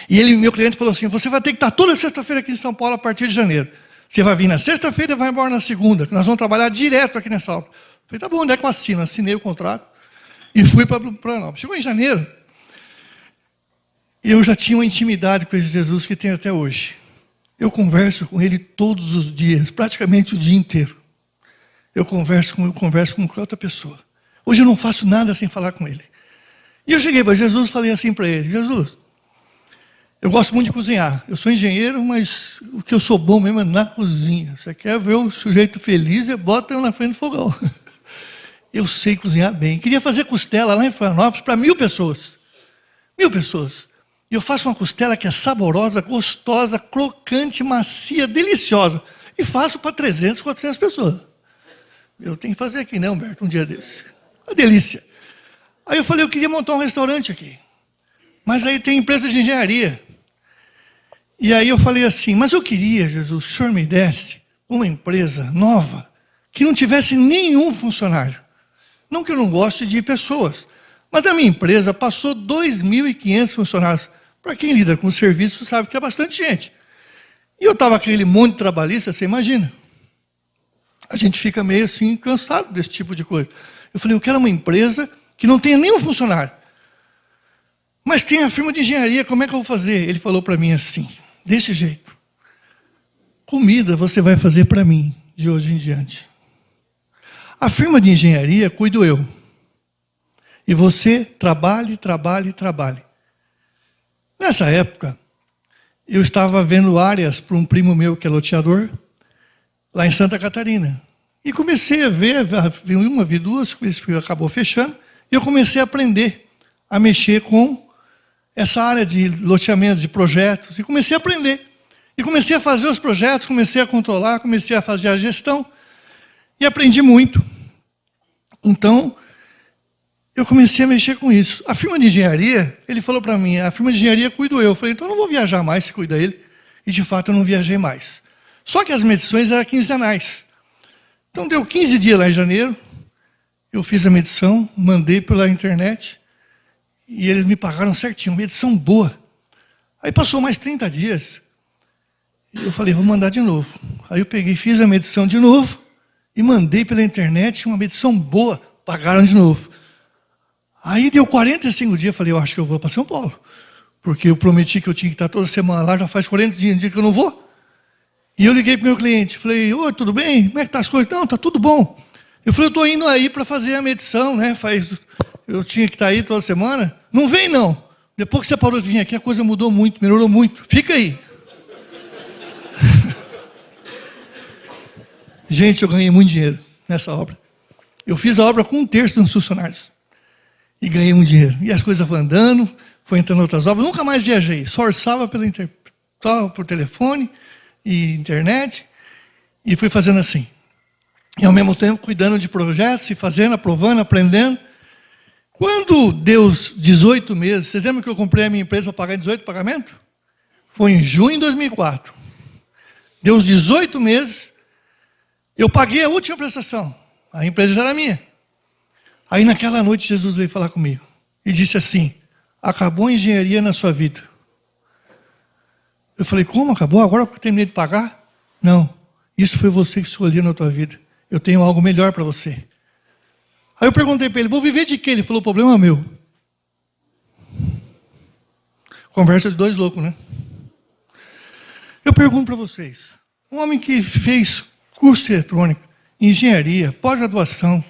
E ele, meu cliente, falou assim, você vai ter que estar toda sexta-feira aqui em São Paulo a partir de janeiro. Você vai vir na sexta-feira e vai embora na segunda, que nós vamos trabalhar direto aqui nessa obra. Falei, tá bom, onde é que eu assino? Assinei o contrato e fui para Florianópolis. Chegou em janeiro, eu já tinha uma intimidade com esse Jesus que tenho até hoje. Eu converso com ele todos os dias, praticamente o dia inteiro. Eu converso com qualquer outra pessoa. Hoje eu não faço nada sem falar com ele. E eu cheguei para Jesus e falei assim para ele, Jesus, eu gosto muito de cozinhar. Eu sou engenheiro, mas o que eu sou bom mesmo é na cozinha. Você quer ver o sujeito feliz, bota eu na frente do fogão. Eu sei cozinhar bem. Queria fazer costela lá em Florianópolis para 1000 pessoas. 1000 pessoas. E eu faço uma costela que é saborosa, gostosa, crocante, macia, deliciosa. E faço para 300, 400 pessoas. Eu tenho que fazer aqui, né, Humberto, um dia desse. Uma delícia. Aí eu falei, eu queria montar um restaurante aqui. Mas aí tem empresa de engenharia. E aí eu falei assim, mas eu queria, Jesus, que o Senhor me desse uma empresa nova, que não tivesse nenhum funcionário. Não que eu não goste de pessoas, mas a minha empresa passou 2.500 funcionários. Para quem lida com serviço sabe que é bastante gente. E eu estava com aquele monte de trabalhista, você imagina. A gente fica meio assim, cansado desse tipo de coisa. Eu falei, eu quero uma empresa que não tenha nenhum funcionário. Mas tem a firma de engenharia, como é que eu vou fazer? Ele falou para mim assim, desse jeito. Comida você vai fazer para mim, de hoje em diante. A firma de engenharia cuido eu. E você trabalhe, trabalhe, trabalhe. Nessa época, eu estava vendo áreas para um primo meu que é loteador, lá em Santa Catarina. E comecei a ver, vi uma, vi duas, acabou fechando, e eu comecei a aprender a mexer com essa área de loteamento, de projetos, e comecei a aprender. E comecei a fazer os projetos, comecei a controlar, comecei a fazer a gestão, e aprendi muito. Então, eu comecei a mexer com isso. A firma de engenharia, ele falou para mim, a firma de engenharia cuido eu. Eu falei, então eu não vou viajar mais se cuida ele. E de fato eu não viajei mais. Só que as medições eram quinzenais. Então deu 15 dias lá em janeiro, eu fiz a medição, mandei pela internet, e eles me pagaram certinho, medição boa. Aí passou mais 30 dias, e eu falei, vou mandar de novo. Aí eu peguei, fiz a medição de novo, e mandei pela internet uma medição boa, pagaram de novo. Aí deu 45 dias, falei, eu acho que eu vou para São Paulo, porque eu prometi que eu tinha que estar toda semana lá, já faz 40 dias que eu não vou. E eu liguei para o meu cliente, falei, oi, tudo bem? Como é que tá as coisas? Não, tá tudo bom. Eu falei, eu estou indo aí para fazer a medição, né? Eu tinha que estar aí toda semana. Não vem, não. Depois que você parou de vir aqui, a coisa mudou muito, melhorou muito. Fica aí. Gente, eu ganhei muito dinheiro nessa obra. Eu fiz a obra com 1/3 dos funcionários. E ganhei muito dinheiro. E as coisas foram andando, foi entrando outras obras. Nunca mais viajei. Só orçava só por telefone e internet. E fui fazendo assim. E ao mesmo tempo cuidando de projetos, e fazendo, aprovando, aprendendo. Quando deu 18 meses, vocês lembram que eu comprei a minha empresa para pagar 18 pagamentos? Foi em junho de 2004. Deu os 18 meses, eu paguei a última prestação. A empresa já era minha. Aí naquela noite Jesus veio falar comigo. E disse assim, acabou a engenharia na sua vida. Eu falei, como acabou? Agora que eu terminei de pagar? Não, isso foi você que escolheu na tua vida. Eu tenho algo melhor para você. Aí eu perguntei para ele, vou viver de quê? Ele falou, o problema é meu. Conversa de dois loucos, né? Eu pergunto para vocês, um homem que fez curso de eletrônica, engenharia, pós-graduação,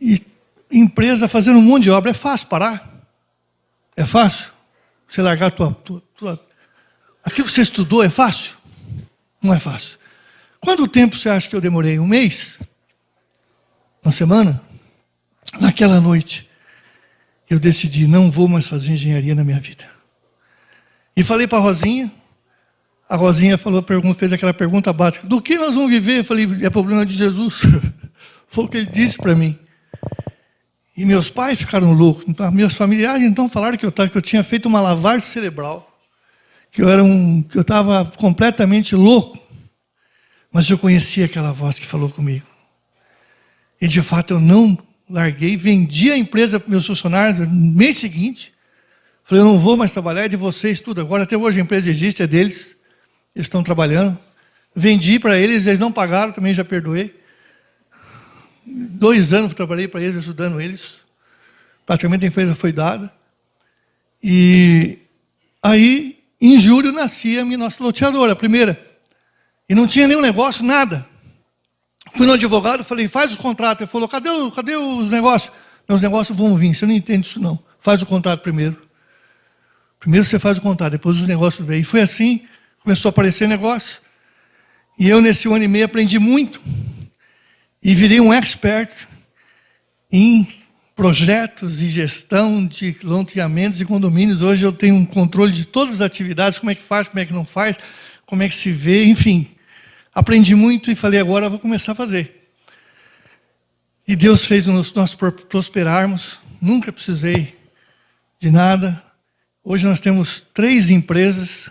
e empresa fazendo um monte de obra, é fácil parar? É fácil? Você largar aquilo que você estudou é fácil? Não é fácil. Quanto tempo você acha que eu demorei? Um mês? Uma semana? Naquela noite, eu decidi, não vou mais fazer engenharia na minha vida. E falei para a Rosinha, a Rosinha fez aquela pergunta básica: do que nós vamos viver? Eu falei: é problema de Jesus. Foi o que ele disse para mim. E meus pais ficaram loucos. Meus familiares então falaram que eu tinha feito uma lavagem cerebral, que eu estava completamente louco. Mas eu conhecia aquela voz que falou comigo. E de fato eu não larguei, vendi a empresa para meus funcionários no mês seguinte. Falei: eu não vou mais trabalhar, é de vocês tudo agora. Até hoje a empresa existe, é deles. Eles estão trabalhando. Vendi para eles, eles não pagaram, também já perdoei. 2 anos eu trabalhei para eles, ajudando eles. Praticamente a empresa foi dada. E aí, em julho, nascia a nossa loteadora, a primeira. E não tinha nenhum negócio, nada. Fui no advogado, falei: faz o contrato. Ele falou: cadê os negócios? Meus negócios vão vir, você não entende isso não. Faz o contrato primeiro. Primeiro você faz o contrato, depois os negócios vêm. E foi assim, começou a aparecer negócio. E eu, nesse 1 ano e meio, aprendi muito. E virei um expert em projetos e gestão de loteamentos e condomínios. Hoje eu tenho um controle de todas as atividades, como é que faz, como é que não faz, como é que se vê, enfim. Aprendi muito e falei: agora eu vou começar a fazer. E Deus fez nós prosperarmos, nunca precisei de nada. Hoje nós temos 3 empresas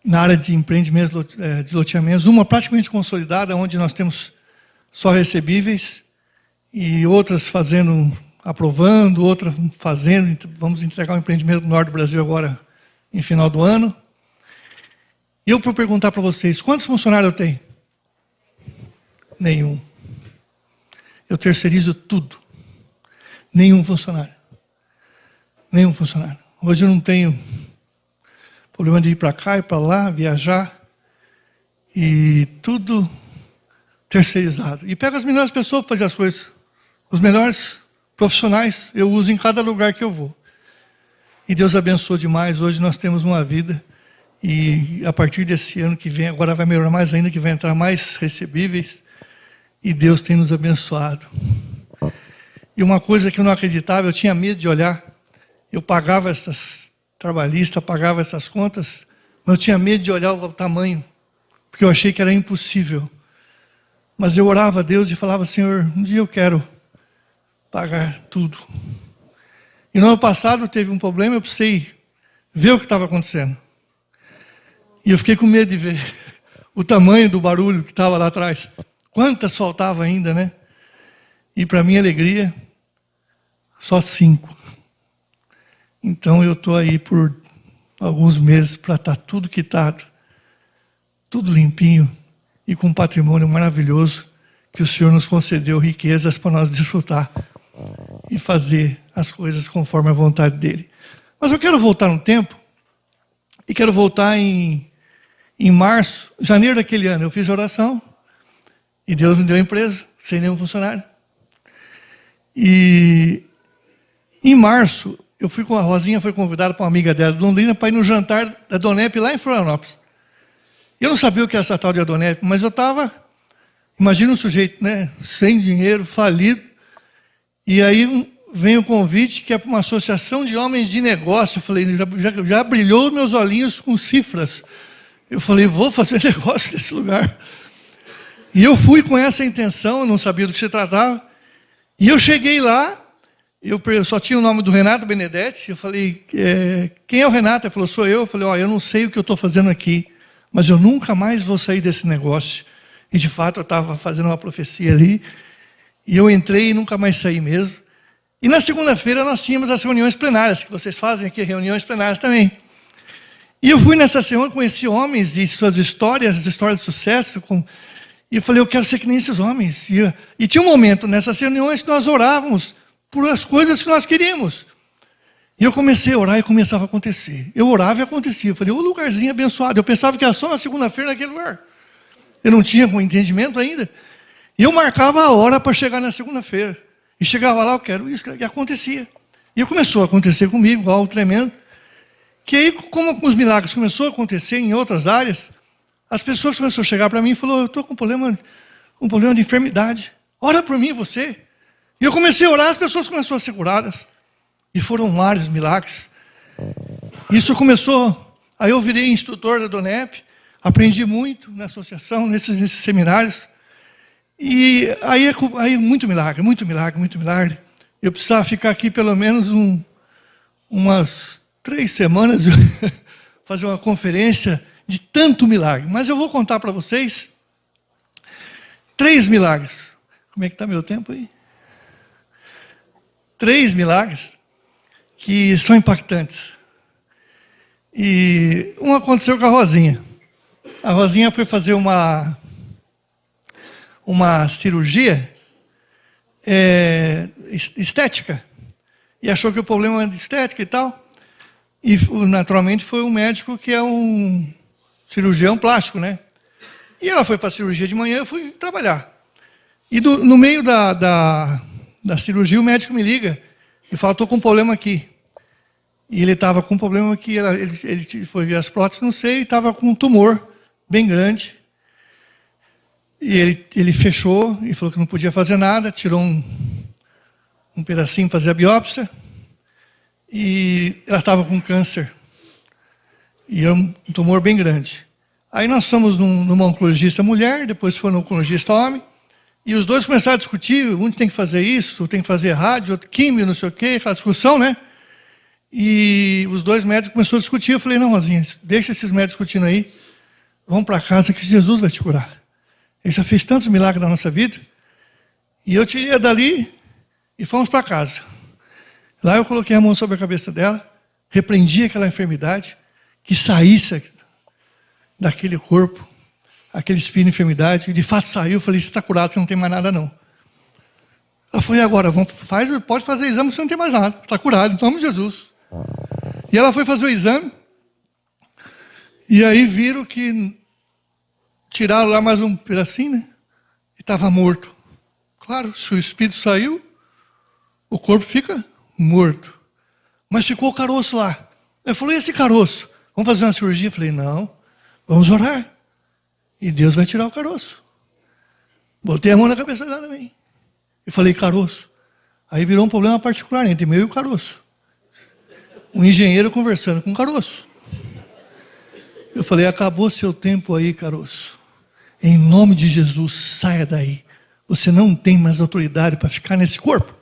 na área de empreendimentos, de loteamentos, uma praticamente consolidada, onde nós temos só recebíveis, e outras aprovando, outra fazendo. Vamos entregar um empreendimento no norte do Brasil agora, em final do ano. E eu, para perguntar para vocês, quantos funcionários eu tenho? Nenhum. Eu terceirizo tudo. Nenhum funcionário. Nenhum funcionário. Hoje eu não tenho problema de ir para cá e para lá, viajar, e tudo terceirizado. E pego as melhores pessoas para fazer as coisas. Os melhores profissionais eu uso em cada lugar que eu vou. E Deus abençoou demais. Hoje nós temos uma vida. E a partir desse ano que vem, agora vai melhorar mais ainda, que vai entrar mais recebíveis. E Deus tem nos abençoado. E uma coisa que eu não acreditava, eu tinha medo de olhar. Eu pagava essas trabalhistas, pagava essas contas, mas eu tinha medo de olhar o tamanho, porque eu achei que era impossível. Mas eu orava a Deus e falava: Senhor, um dia eu quero pagar tudo. E no ano passado teve um problema, eu precisei ver o que estava acontecendo. E eu fiquei com medo de ver o tamanho do barulho que estava lá atrás. Quantas faltava ainda, né? E para minha alegria, só 5. Então eu estou aí por alguns meses para estar tudo quitado, tudo limpinho e com um patrimônio maravilhoso que o Senhor nos concedeu, riquezas para nós desfrutar e fazer as coisas conforme a vontade dEle. Mas eu quero voltar no tempo, e quero voltar em março, janeiro daquele ano. Eu fiz oração, e Deus me deu a empresa, sem nenhum funcionário. E em março, eu fui com a Rosinha, foi convidada para uma amiga dela de Londrina para ir no jantar da Donep lá em Florianópolis. Eu não sabia o que era essa tal de Donep, mas eu estava, imagina um sujeito, né, sem dinheiro, falido, e aí vem o convite que é para uma associação de homens de negócio. Eu falei: já brilhou meus olhinhos com cifras. Eu falei: vou fazer negócio nesse lugar. E eu fui com essa intenção, eu não sabia do que se tratava. E eu cheguei lá, eu só tinha o nome do Renato Benedetti. Eu falei: quem é o Renato? Ele falou: sou eu. Eu falei: eu não sei o que eu estou fazendo aqui, mas eu nunca mais vou sair desse negócio. E de fato eu estava fazendo uma profecia ali, e eu entrei e nunca mais saí mesmo. E na segunda-feira nós tínhamos as reuniões plenárias, que vocês fazem aqui, reuniões plenárias também. E eu fui nessa reunião, conheci homens e suas histórias, as histórias de sucesso, e eu falei: eu quero ser que nem esses homens. E tinha um momento nessas reuniões que nós orávamos por as coisas que nós queríamos. E eu comecei a orar e começava a acontecer. Eu orava e acontecia. Eu falei: ô lugarzinho abençoado. Eu pensava que era só na segunda-feira naquele lugar. Eu não tinha com entendimento ainda. E eu marcava a hora para chegar na segunda-feira. E chegava lá: eu quero isso, e acontecia. E começou a acontecer comigo, algo tremendo. Que aí, como os milagres começaram a acontecer em outras áreas, as pessoas começaram a chegar para mim e falaram: eu estou com um problema de enfermidade. Ora por mim, você. E eu comecei a orar, as pessoas começaram a ser curadas. E foram vários milagres. Isso começou, aí eu virei instrutor da Donep, Aprendi muito na associação, nesses seminários. E aí muito milagre, muito milagre, muito milagre. Eu precisava ficar aqui pelo menos umas 3 semanas, fazer uma conferência de tanto milagre. Mas eu vou contar para vocês 3 milagres. Como é que está meu tempo aí? 3 milagres que são impactantes. E um aconteceu com a Rosinha. A Rosinha foi fazer uma cirurgia estética e achou que o problema era de estética e tal. E naturalmente foi um médico que é um cirurgião plástico, né? E ela foi para a cirurgia de manhã, eu fui trabalhar. E no meio da cirurgia, o médico me liga e fala, estou com um problema aqui. E ele estava com um problema que ele foi ver as próteses, não sei, e estava com um tumor bem grande. E ele fechou e falou que não podia fazer nada, tirou um pedacinho para fazer a biópsia. E ela estava com câncer. E era um tumor bem grande. Aí nós fomos numa oncologista mulher, depois foi no oncologista homem. E os dois começaram a discutir, um tem que fazer isso, tem que fazer rádio, outro químio, não sei o quê, aquela discussão, né? E os 2 médicos começaram a discutir. Eu falei, não, Rosinha, deixa esses médicos discutindo aí. Vamos para casa que Jesus vai te curar. Ele já fez tantos milagres na nossa vida. E eu tirei dali e fomos para casa. Lá eu coloquei a mão sobre a cabeça dela, repreendi aquela enfermidade, que saísse daquele corpo, aquele espírito de enfermidade. E de fato saiu, eu falei, você está curado, você não tem mais nada não. Ela falou, e agora? Pode fazer exame, você não tem mais nada. Está curado, em nome de Jesus. E ela foi fazer o exame, e aí viram que tiraram lá mais um pedacinho, né? E estava morto. Claro, se o espírito saiu, o corpo fica morto. Mas ficou o caroço lá. Eu falei, e esse caroço? Vamos fazer uma cirurgia? Eu falei, não, vamos orar. E Deus vai tirar o caroço. Botei a mão na cabeça dela também. E falei, caroço. Aí virou um problema particular entre eu e o caroço. Um engenheiro conversando com o caroço. Eu falei, acabou seu tempo aí, caroço. Em nome de Jesus, saia daí. Você não tem mais autoridade para ficar nesse corpo.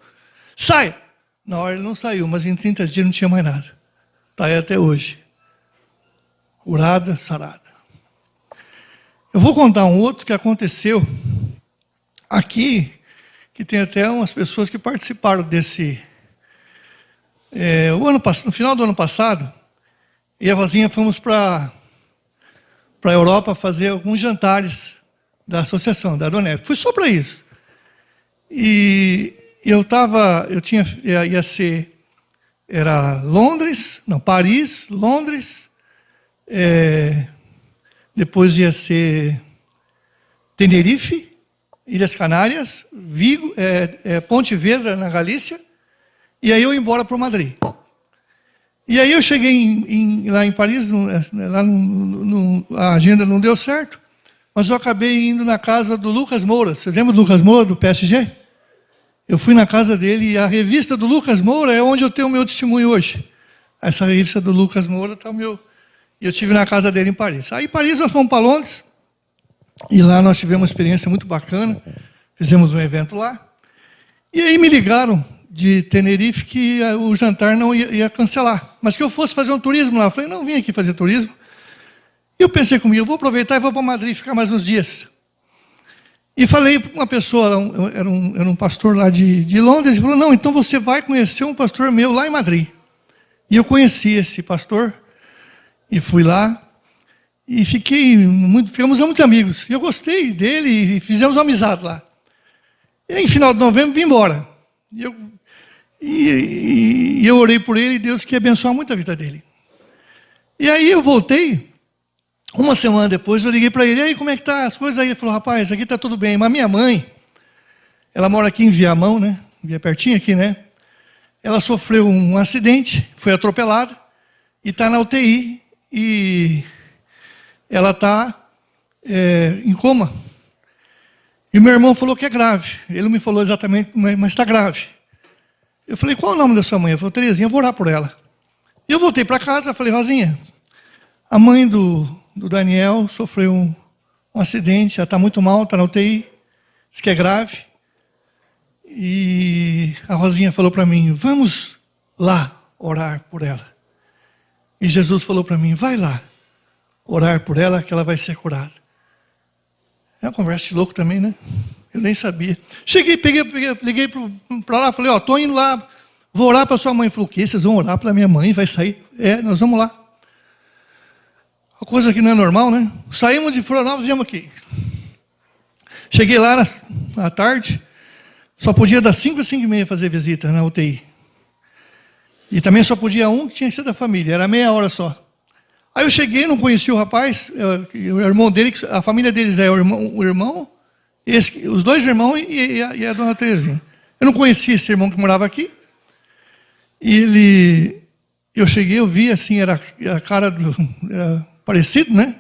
Saia! Na hora ele não saiu, mas em 30 dias não tinha mais nada. Está aí até hoje. Curada, sarada. Eu vou contar um outro que aconteceu aqui, que tem até umas pessoas que participaram desse... no final do ano passado, eu e a Rosinha fomos para a Europa fazer alguns jantares da associação, da Adonep. Fui só para isso. E era Paris, Londres, depois ia ser Tenerife, Ilhas Canárias, Vigo, Pontevedra, na Galícia, e aí eu ia embora para o Madrid. E aí eu cheguei lá em Paris, a agenda não deu certo, mas eu acabei indo na casa do Lucas Moura. Vocês lembram do Lucas Moura, do PSG? Eu fui na casa dele e a revista do Lucas Moura é onde eu tenho o meu testemunho hoje. Essa revista do Lucas Moura está o meu... E eu estive na casa dele em Paris. Aí em Paris nós fomos para Londres, e lá nós tivemos uma experiência muito bacana, fizemos um evento lá, e aí me ligaram de Tenerife que o jantar não ia cancelar, mas que eu fosse fazer um turismo lá. Eu falei, não, vim aqui fazer turismo. E eu pensei comigo, eu vou aproveitar e vou para Madrid ficar mais uns dias. E falei para uma pessoa, era um pastor lá de Londres, e falou, não, então você vai conhecer um pastor meu lá em Madrid. E eu conheci esse pastor, e fui lá, e ficamos muito amigos. E eu gostei dele, e fizemos uma amizade lá. E aí, em final de novembro, vim embora. E eu orei por ele, e Deus queria abençoar muito a vida dele. E aí eu voltei, uma semana depois, eu liguei para ele, e aí, como é que tá as coisas aí? Ele falou, rapaz, aqui está tudo bem, mas minha mãe, ela mora aqui em Viamão, né? Pertinho aqui, né? Ela sofreu um acidente, foi atropelada, e está na UTI, e ela está em coma. E meu irmão falou que é grave. Ele não me falou exatamente, mas está grave. Eu falei, qual é o nome da sua mãe? Ela falou, Terezinha, eu vou orar por ela. E eu voltei para casa, falei, Rosinha, a mãe do do Daniel sofreu um acidente, já está muito mal, está na UTI, diz que é grave. E a Rosinha falou para mim, vamos lá orar por ela. E Jesus falou para mim, vai lá orar por ela que ela vai ser curada. É uma conversa de louco também, né? Eu nem sabia. Cheguei, liguei para lá, falei, estou indo lá, vou orar para sua mãe. Falou, o quê? Vocês vão orar para minha mãe? Vai sair? Nós vamos lá. Uma coisa que não é normal, né? Saímos de Florianópolis e viemos aqui. Cheguei lá na tarde, só podia das 5 às 5h30 fazer visita na UTI. E também só podia um que tinha que ser da família, era meia hora só. Aí eu cheguei, não conheci o rapaz, o irmão dele, a família deles é o irmão os dois irmãos e a dona Terezinha. Eu não conhecia esse irmão que morava aqui. E eu cheguei, eu vi assim, era a cara era parecido, né?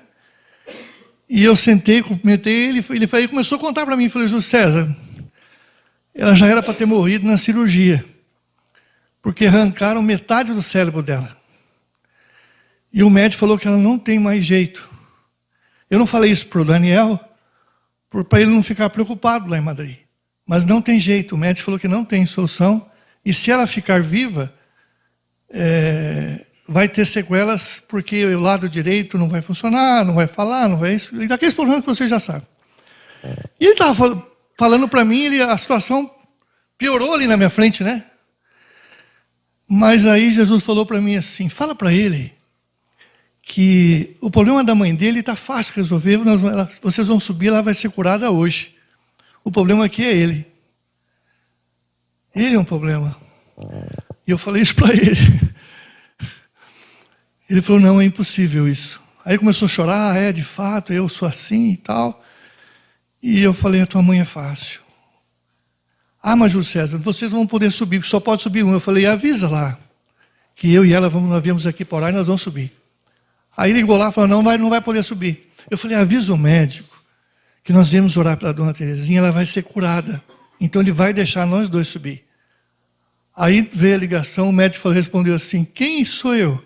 E eu sentei, cumprimentei ele, ele começou a contar para mim, falei, Jesus César, ela já era para ter morrido na cirurgia, porque arrancaram metade do cérebro dela. E o médico falou que ela não tem mais jeito. Eu não falei isso para o Daniel, para ele não ficar preocupado lá em Madrid. Mas não tem jeito, o médico falou que não tem solução, e se ela ficar viva, vai ter sequelas, porque o lado direito não vai funcionar, não vai falar, não vai isso, e daqueles problemas que vocês já sabem. E ele estava falando para mim, a situação piorou ali na minha frente, né? Mas aí Jesus falou para mim assim, fala para ele que o problema da mãe dele está fácil de resolver, vocês vão subir, ela vai ser curada hoje. O problema aqui é ele. Ele é um problema. E eu falei isso para ele. Ele falou, não, é impossível isso. Aí começou a chorar, de fato, eu sou assim e tal. E eu falei, a tua mãe é fácil. Ah, mas Júlio César, vocês vão poder subir, porque só pode subir um. Eu falei, avisa lá, que eu e ela nós viemos aqui para orar e nós vamos subir. Aí ele ligou lá e falou, não vai poder subir. Eu falei, avisa o médico que nós viemos orar pela dona Terezinha, ela vai ser curada. Então ele vai deixar nós dois subir. Aí veio a ligação, o médico respondeu assim, quem sou eu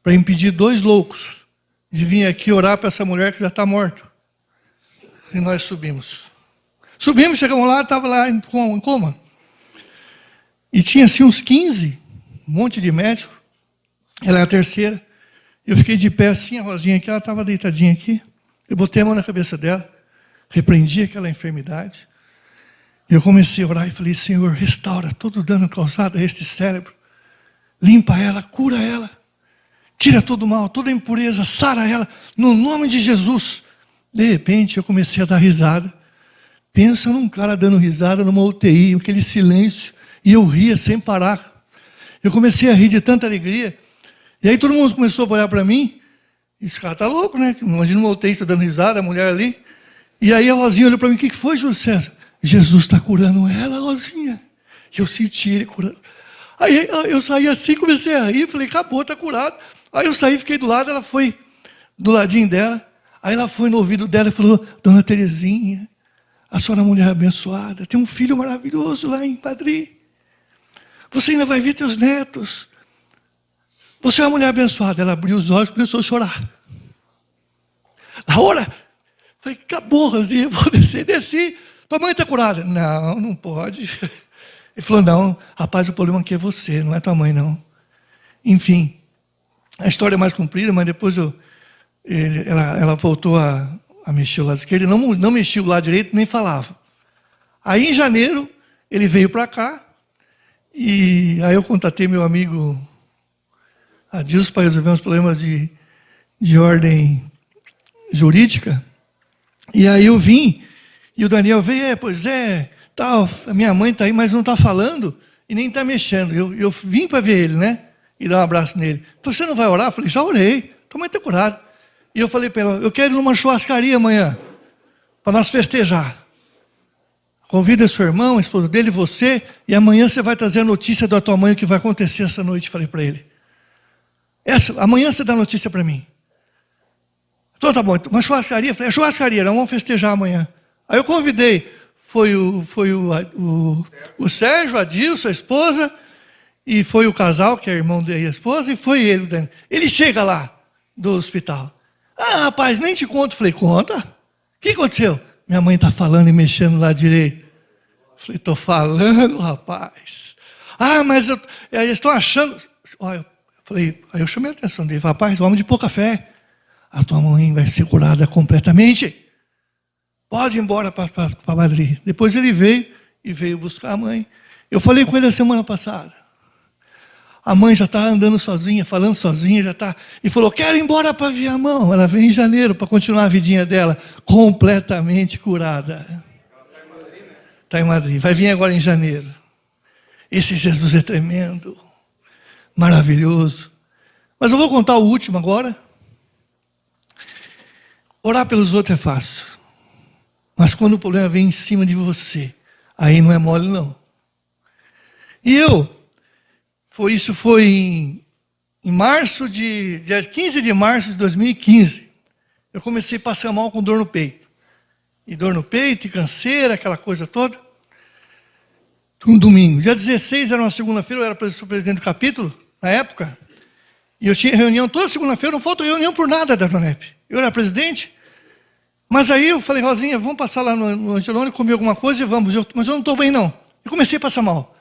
para impedir dois loucos de vir aqui orar para essa mulher que já está morta? E nós subimos. Subimos, chegamos lá, estava lá em coma. E tinha assim uns 15, um monte de médicos. Ela é a terceira. Eu fiquei de pé assim, a Rosinha aqui, ela estava deitadinha aqui. Eu botei a mão na cabeça dela, repreendi aquela enfermidade. E eu comecei a orar e falei, Senhor, restaura todo o dano causado a este cérebro. Limpa ela, cura ela. Tira todo o mal, toda a impureza, sara ela, no nome de Jesus. De repente, eu comecei a dar risada. Pensa num cara dando risada numa UTI, aquele silêncio, e eu ria sem parar. Eu comecei a rir de tanta alegria. E aí todo mundo começou a olhar para mim. Esse cara está louco, né? Imagina uma UTI dando risada, a mulher ali. E aí a Rosinha olhou para mim, o que foi, Júlio César? Jesus está curando ela, Rosinha. E eu senti ele curando. Aí eu saí assim, comecei a rir, falei, acabou, está curado. Aí eu saí, fiquei do lado, ela foi do ladinho dela. Aí ela foi no ouvido dela e falou, dona Terezinha, a senhora é uma mulher abençoada, tem um filho maravilhoso lá em Madrid. Você ainda vai ver teus netos. Você é uma mulher abençoada. Ela abriu os olhos e começou a chorar. Na hora, falei, acabou, Rosinha, vou descer. Desci, tua mãe está curada. Não, não pode. Ele falou, não, rapaz, o problema aqui é você, não é tua mãe, não. Enfim, a história é mais comprida, mas depois ela voltou a mexer o lado esquerdo, não mexia o lado direito, nem falava. Aí, em janeiro, ele veio para cá, e aí eu contatei meu amigo Adilson para resolver uns problemas de ordem jurídica. E aí eu vim, e o Daniel veio, pois é, tal, a minha mãe está aí, mas não está falando e nem está mexendo. Eu vim para ver ele, né? E dar um abraço nele. Você não vai orar? Eu falei, já orei, tua mãe está curada. E eu falei para ela, eu quero ir numa churrascaria amanhã, para nós festejar. Convida seu irmão, a esposa dele, você, e amanhã você vai trazer a notícia da tua mãe, o que vai acontecer essa noite, falei para ele. Amanhã você dá notícia para mim. Então tá bom, uma churrascaria, falei, é churrascaria, nós vamos festejar amanhã. Aí eu convidei, foi o Sérgio, a Adilson, a esposa, e foi o casal, que é irmão dele e a esposa, e foi ele, o Daniel. Ele chega lá do hospital. Ah, rapaz, nem te conto. Falei, conta. O que aconteceu? Minha mãe está falando e mexendo lá direito. Falei, estou falando, rapaz. Ah, mas eles estão achando... Olha, falei, aí eu chamei a atenção dele. Rapaz, homem de pouca fé. A tua mãe vai ser curada completamente. Pode ir embora para Madrid. Depois ele veio buscar a mãe. Eu falei com ele a semana passada. A mãe já está andando sozinha, falando sozinha, já está... E falou, quero ir embora para Viamão. Ela vem em janeiro para continuar a vidinha dela, completamente curada. Está em Madrid. Vai vir agora em janeiro. Esse Jesus é tremendo, maravilhoso. Mas eu vou contar o último agora. Orar pelos outros é fácil. Mas quando o problema vem em cima de você, aí não é mole, não. E isso foi em março dia 15 de março de 2015. Eu comecei a passar mal com dor no peito. E dor no peito, e canseira, aquela coisa toda. Um domingo. Dia 16 era uma segunda-feira, eu era presidente do capítulo, na época. E eu tinha reunião toda segunda-feira, não falta reunião por nada da Donep. Eu era presidente. Mas aí eu falei, Rosinha, vamos passar lá no Angelone, comer alguma coisa e vamos. Mas eu não estou bem, não. E comecei a passar mal.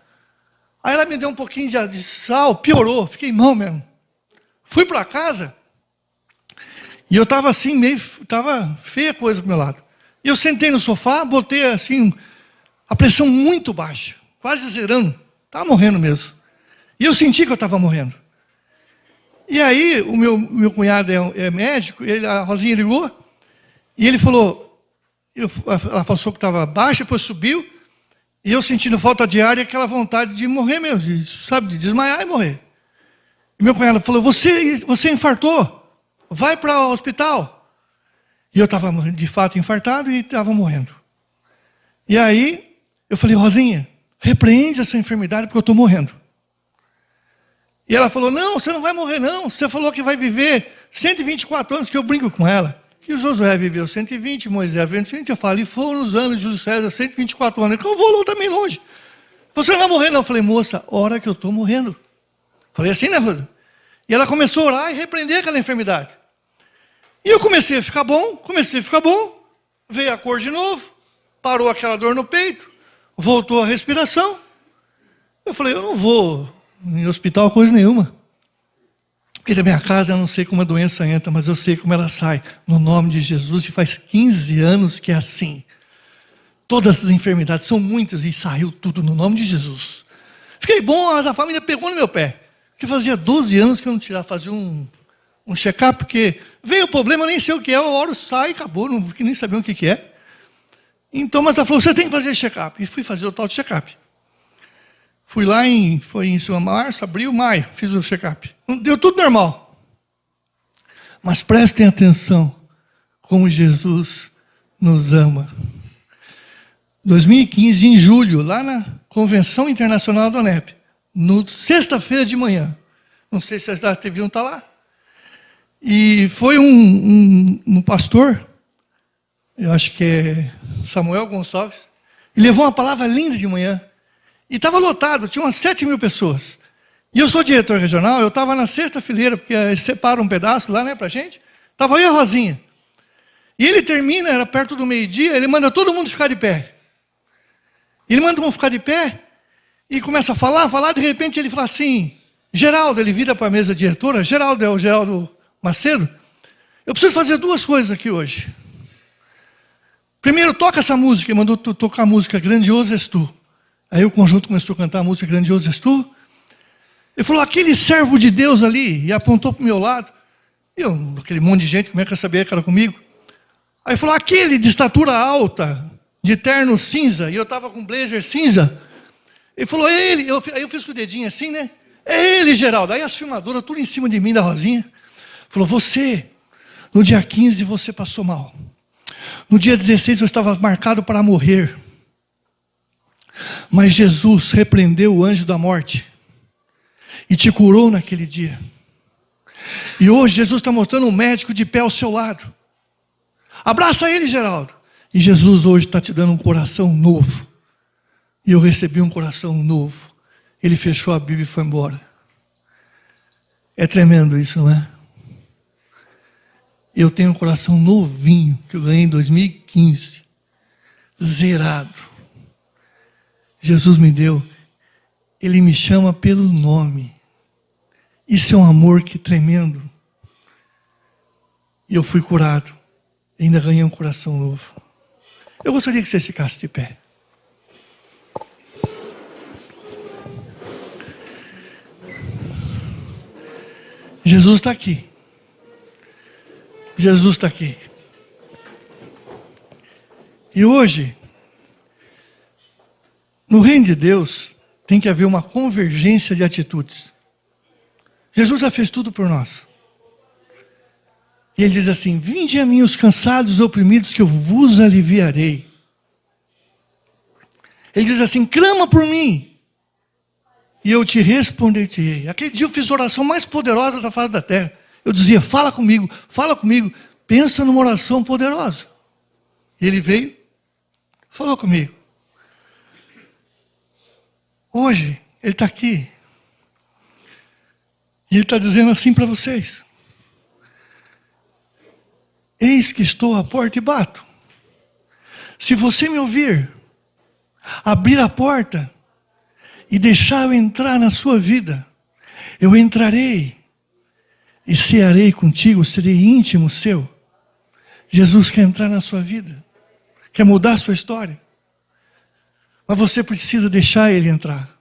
Aí ela me deu um pouquinho de sal, piorou, fiquei mal mesmo. Fui para casa e eu estava assim, estava feia a coisa do meu lado. E eu sentei no sofá, botei assim, a pressão muito baixa, quase zerando. Estava morrendo mesmo. E eu senti que eu estava morrendo. E aí, o meu cunhado é médico, a Rosinha ligou, e ele falou, ela passou que estava baixa, depois subiu, e eu sentindo falta de ar e aquela vontade de morrer mesmo, de desmaiar e morrer. E meu cunhado falou, você infartou, vai para o hospital. E eu estava de fato infartado e estava morrendo. E aí, eu falei, Rosinha, repreende essa enfermidade porque eu estou morrendo. E ela falou, não, você não vai morrer não, você falou que vai viver 124 anos, que eu brinco com ela. Que o Josué viveu 120, Moisés 120, eu falo, e foram os anos de Júlio César, 124 anos, que eu vou lá também longe. Você não vai morrer não. Eu falei, moça, hora que eu estou morrendo. Falei assim, né, Ruda? E ela começou a orar e repreender aquela enfermidade. E eu comecei a ficar bom, veio a cor de novo, parou aquela dor no peito, voltou a respiração. Eu falei, eu não vou em hospital coisa nenhuma. Porque da minha casa eu não sei como a doença entra, mas eu sei como ela sai. No nome de Jesus, e faz 15 anos que é assim. Todas as enfermidades, são muitas, e saiu tudo no nome de Jesus. Fiquei bom, mas a família pegou no meu pé. Porque fazia 12 anos que eu não fazia um check-up, porque veio o problema, eu nem sei o que é, a hora sai, acabou, não nem sabia o que é. Então, mas ela falou, você tem que fazer check-up. E fui fazer o tal de check-up. Fui lá foi em março, abril, maio, fiz o check-up. Deu tudo normal. Mas prestem atenção como Jesus nos ama. 2015, em julho, lá na Convenção Internacional da Donep, sexta-feira de manhã, não sei se as datas deviam estar lá, e foi um pastor, eu acho que é Samuel Gonçalves, e levou uma palavra linda de manhã. E estava lotado, tinha umas 7.000 pessoas. E eu sou diretor regional, eu estava na sexta fileira, porque eles separam um pedaço lá, né, para a gente. Estava eu e a Rosinha. E ele termina, era perto do meio-dia, ele manda todo mundo ficar de pé. Ele manda todo mundo ficar de pé, e começa a falar, de repente ele fala assim, Geraldo, ele vira para a mesa diretora, Geraldo é o Geraldo Macedo, eu preciso fazer duas coisas aqui hoje. Primeiro, toca essa música, ele mandou tocar a música Grandioso És Tu. Aí o conjunto começou a cantar a música Grandioso És Tu. Ele falou, aquele servo de Deus ali, e apontou para o meu lado. E eu, aquele monte de gente, como é que eu sabia que era comigo? Aí falou, aquele de estatura alta, de terno cinza, e eu estava com blazer cinza. Ele falou, é ele. Aí eu fiz com o dedinho assim, né? É ele, Geraldo. Aí as filmadoras, tudo em cima de mim, da Rosinha. Falou, você, no dia 15 você passou mal. No dia 16 eu estava marcado para morrer. Mas Jesus repreendeu o anjo da morte e te curou naquele dia. E hoje Jesus está mostrando um médico de pé ao seu lado. Abraça ele, Geraldo. E Jesus hoje está te dando um coração novo. E eu recebi um coração novo. Ele fechou a Bíblia e foi embora. É tremendo isso, não é? Eu tenho um coração novinho, que eu ganhei em 2015. Zerado. Jesus me deu. Ele me chama pelo nome. Isso é um amor que tremendo. E eu fui curado. Ainda ganhei um coração novo. Eu gostaria que você ficasse de pé. Jesus está aqui. Jesus está aqui. E hoje, no reino de Deus, tem que haver uma convergência de atitudes. Jesus já fez tudo por nós. E ele diz assim: vinde a mim os cansados e oprimidos, que eu vos aliviarei. Ele diz assim: clama por mim, e eu te responderei. Aquele dia eu fiz a oração mais poderosa da face da terra. Eu dizia: fala comigo, pensa numa oração poderosa. E ele veio, falou comigo. Hoje, ele está aqui. E ele está dizendo assim para vocês: eis que estou à porta e bato. Se você me ouvir, abrir a porta e deixar eu entrar na sua vida, eu entrarei e cearei contigo, serei íntimo seu. Jesus quer entrar na sua vida, quer mudar a sua história. Mas você precisa deixar ele entrar.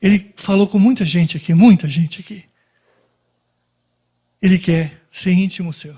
Ele falou com muita gente aqui, muita gente aqui. Ele quer ser íntimo seu.